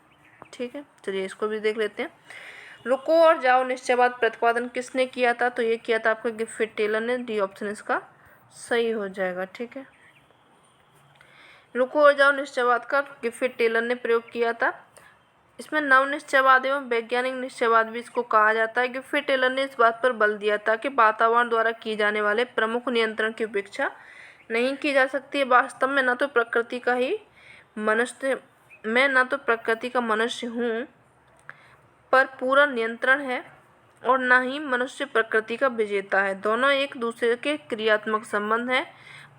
Speaker 1: ठीक है, चलिए इसको भी देख लेते हैं। रुको और जाओ निश्चयवाद प्रतिपादन किसने किया था? तो ये किया था आपका गिफ्ट टेलर ने। डी ऑप्शन इसका सही हो जाएगा। ठीक है, रुको और जाओ निश्चयवाद का गिफ्ट टेलर ने प्रयोग किया था। इसमें नव निश्चयवाद एवं वैज्ञानिक निश्चयवाद भी इसको कहा जाता है। गिफ्ट टेलर ने इस बात पर बल दिया था कि वातावरण द्वारा किए जाने वाले प्रमुख नियंत्रण की उपेक्षा नहीं की जा सकती है। वास्तव में न तो प्रकृति का मनुष्य हूँ पर पूरा नियंत्रण है, और न ही मनुष्य प्रकृति का विजेता है। दोनों एक दूसरे के क्रियात्मक संबंध है।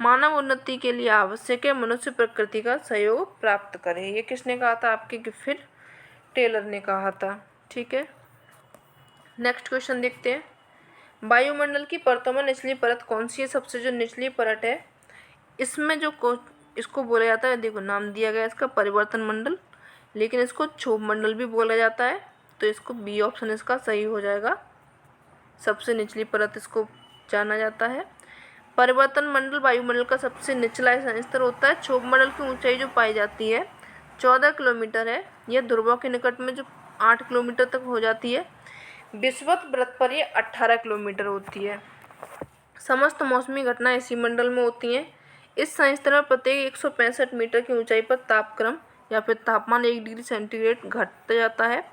Speaker 1: मानव उन्नति के लिए आवश्यक है मनुष्य प्रकृति का सहयोग प्राप्त करे। ये किसने कहा था? आपके गिफ्ट टेलर ने कहा था। ठीक है, नेक्स्ट क्वेश्चन देखते हैं। वायुमंडल की परतों में निचली परत कौन सी है? सबसे जो निचली परत है, इसमें जो इसको बोला जाता है, देखो नाम दिया गया इसका परिवर्तन मंडल, लेकिन इसको क्षोभ मंडल भी बोला जाता है। तो इसको बी ऑप्शन इसका सही हो जाएगा। सबसे निचली परत इसको जाना जाता है। परिवर्तन मंडल वायुमंडल का सबसे निचला स्तर होता है। क्षोभ मंडल की ऊंचाई जो पाई जाती है 14 किलोमीटर है। यह ध्रुवों के निकट में जो 8 किलोमीटर तक हो जाती है। विषुवत वृत्त पर यह 18 किलोमीटर होती है। समस्त मौसमी घटनाएं इसी मंडल में होती हैं। इस संस्तर में प्रत्येक 165 मीटर की ऊंचाई पर तापक्रम या फिर तापमान 1 डिग्री सेंटीग्रेड घटता जाता है।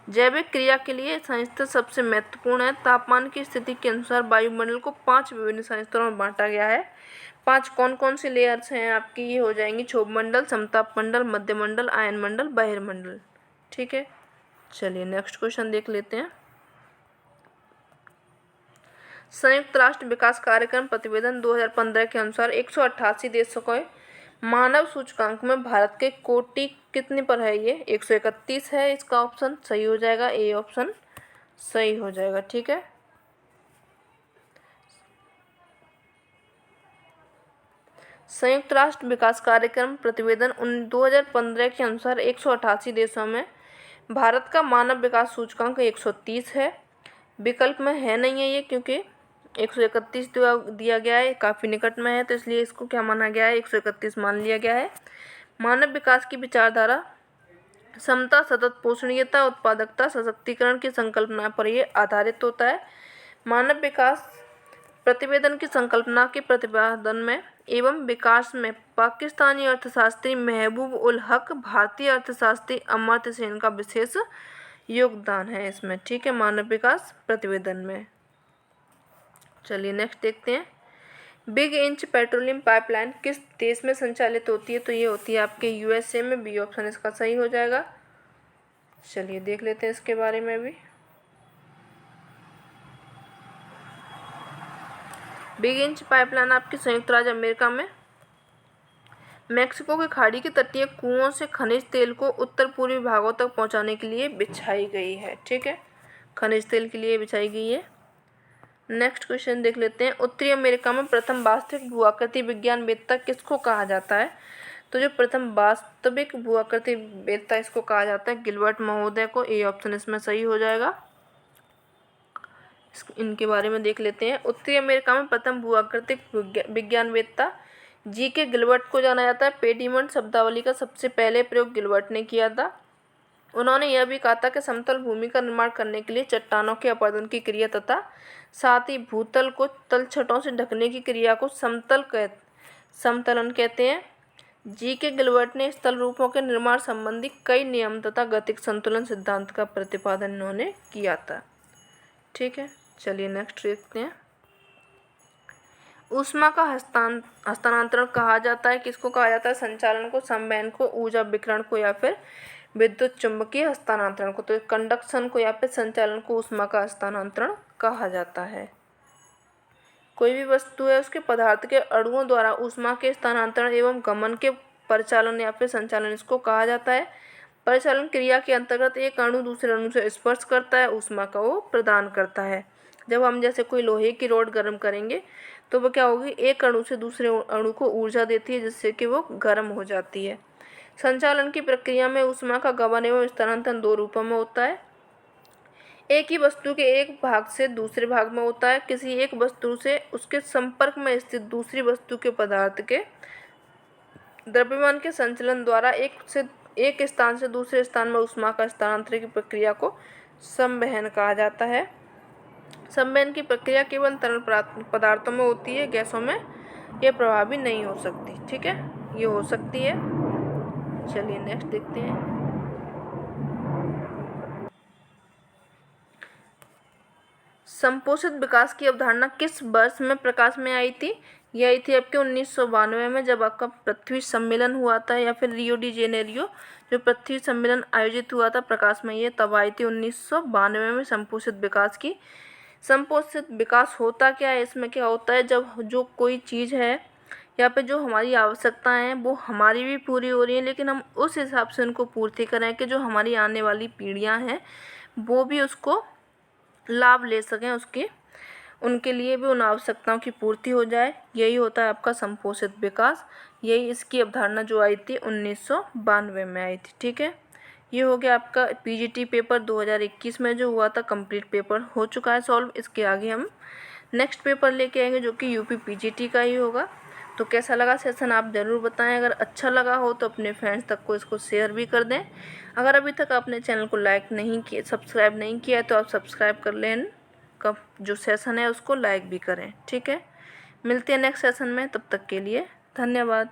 Speaker 1: जैविक क्रिया के लिए संस्तर सबसे महत्वपूर्ण है। तापमान की स्थिति के अनुसार वायुमंडल को 5 विभिन्न संस्तरों में बांटा गया है। 5 कौन कौन सी लेयर्स हैं आपकी? ये हो जाएंगी क्षोभ मंडल, समताप मंडल, मध्य मंडल, आयन मंडल, बहिर्मंडल। ठीक है, चलिए नेक्स्ट क्वेश्चन देख लेते हैं। संयुक्त राष्ट्र विकास कार्यक्रम प्रतिवेदन 2015 के अनुसार 188 देशों के मानव सूचकांक में भारत के कोटि कितने पर है? ये 131 है। इसका ऑप्शन सही हो जाएगा, ए ऑप्शन सही हो जाएगा। ठीक है, संयुक्त राष्ट्र विकास कार्यक्रम प्रतिवेदन 2015 के अनुसार 188 देशों में भारत का मानव विकास सूचकांक 130 है। विकल्प में है नहीं है ये, क्योंकि 131 दिया गया है, काफ़ी निकट में है, तो इसलिए इसको क्या माना गया है, 131 मान लिया गया है। मानव विकास की विचारधारा समता, सतत पोषणीयता, उत्पादकता, सशक्तिकरण की संकल्पना पर ये आधारित होता है। मानव विकास प्रतिवेदन की संकल्पना के प्रतिपादन में एवं विकास में पाकिस्तानी अर्थशास्त्री महबूब उल हक, भारतीय अर्थशास्त्री अमर्त्य सेन का विशेष योगदान है इसमें, ठीक है, मानव विकास प्रतिवेदन में। चलिए नेक्स्ट देखते हैं। बिग इंच पेट्रोलियम पाइपलाइन किस देश में संचालित होती है, तो ये होती है आपके यूएसए में। बी ऑप्शन इसका सही हो जाएगा। चलिए देख लेते हैं इसके बारे में भी। बिग इंच पाइपलाइन आपकी संयुक्त राज्य अमेरिका में मेक्सिको की खाड़ी के तटीय कुओं से खनिज तेल को उत्तर पूर्वी भागों तक पहुंचाने के लिए बिछाई गई है, ठीक है, खनिज तेल के लिए बिछाई गई है। नेक्स्ट क्वेश्चन देख लेते हैं। उत्तरी अमेरिका में प्रथम वास्तविक भूआकृति विज्ञानवेत्ता किसको कहा जाता है, तो जो प्रथम वास्तविक भूआकृति वेत्ता इसको कहा जाता है गिलबर्ट महोदय को। ए ऑप्शन इसमें सही हो जाएगा। इनके बारे में देख लेते हैं। उत्तरी अमेरिका में प्रथम भूआकृतिक विज्ञानवेत्ता जी के गिलबर्ट को जाना जाता है। पेडीमंट शब्दावली का सबसे पहले प्रयोग गिलबर्ट ने किया था। उन्होंने यह भी कहा था कि समतल भूमि का निर्माण करने के लिए चट्टानों के अपरदन की क्रिया तथा साथ ही भूतल को तलछटों से ढकने की क्रिया को समतलन कहते हैं। जी के गिलबर्ट ने स्थल रूपों के निर्माण संबंधी कई नियम तथा गतिक संतुलन सिद्धांत का प्रतिपादन इन्होंने किया था, ठीक है। चलिए नेक्स्ट देखते हैं। ऊष्मा का हस्तांतरण कहा जाता है, किसको कहा जाता है, संचालन को, संवहन को, ऊर्जा विकिरण को या फिर विद्युत चुंबकीय हस्तांतरण को। तो कंडक्शन को या फिर संचालन को ऊष्मा का हस्तांतरण कहा जाता है। कोई भी वस्तु है उसके पदार्थ के अणुओं द्वारा ऊष्मा के स्थानांतरण एवं गमन के परिचालन या फिर संचालन इसको कहा जाता है। परिचालन क्रिया के अंतर्गत एक अणु दूसरे अणु से स्पर्श करता है, ऊष्मा का वो प्रदान करता है। जब हम जैसे कोई लोहे की रॉड गर्म करेंगे तो वो क्या होगी, एक अणु से दूसरे अणु को ऊर्जा देती है जिससे कि वो गर्म हो जाती है। संचालन की प्रक्रिया में ऊष्मा का गमन एवं स्थानांतरण दो रूपों में होता है। एक ही वस्तु के एक भाग से दूसरे भाग में होता है। किसी एक वस्तु से उसके संपर्क में स्थित दूसरी वस्तु के पदार्थ के द्रव्यमान के संचलन द्वारा एक स्थान से दूसरे स्थान में ऊष्मा का स्थानांतरण की प्रक्रिया को संवहन कहा जाता है। संवहन की प्रक्रिया केवल तरल पदार्थों में होती है, गैसों में यह प्रभावी नहीं हो सकती, ठीक है, ये हो सकती है। चलिए नेक्स्ट देखते हैं। संपोषित विकास की अवधारणा किस वर्ष में प्रकाश में आई थी, यह आई थी आपके 1992 में, जब आपका पृथ्वी सम्मेलन हुआ था या फिर रियो डी जेनेरियो जो पृथ्वी सम्मेलन आयोजित हुआ था प्रकाश में, ये तब आई थी 1992 में। संपोषित विकास की, संपोषित विकास होता क्या है, इसमें क्या होता है, जब जो कोई चीज़ है या फिर जो हमारी आवश्यकताएं हैं वो हमारी भी पूरी हो रही हैं, लेकिन हम उस हिसाब से उनको पूर्ति करें कि जो हमारी आने वाली पीढ़ियां हैं वो भी उसको लाभ ले सकें, उनके लिए भी उन आवश्यकताओं की पूर्ति हो जाए। यही होता है आपका संपोषित विकास। यही इसकी अवधारणा जो आई थी 1992 में आई थी, ठीक है। ये हो गया आपका पीजीटी पेपर 2021 में जो हुआ था, कंप्लीट पेपर हो चुका है सॉल्व। इसके आगे हम नेक्स्ट पेपर लेके आएंगे जो कि यूपी पीजीटी का ही होगा। तो कैसा लगा सेशन आप ज़रूर बताएं। अगर अच्छा लगा हो तो अपने फ्रेंड्स तक को इसको शेयर भी कर दें। अगर अभी तक आपने चैनल को लाइक नहीं किया, सब्सक्राइब नहीं किया है तो आप सब्सक्राइब कर लें, कब जो सेशन है उसको लाइक भी करें, ठीक है। मिलते हैं नेक्स्ट सेशन में, तब तक के लिए धन्यवाद।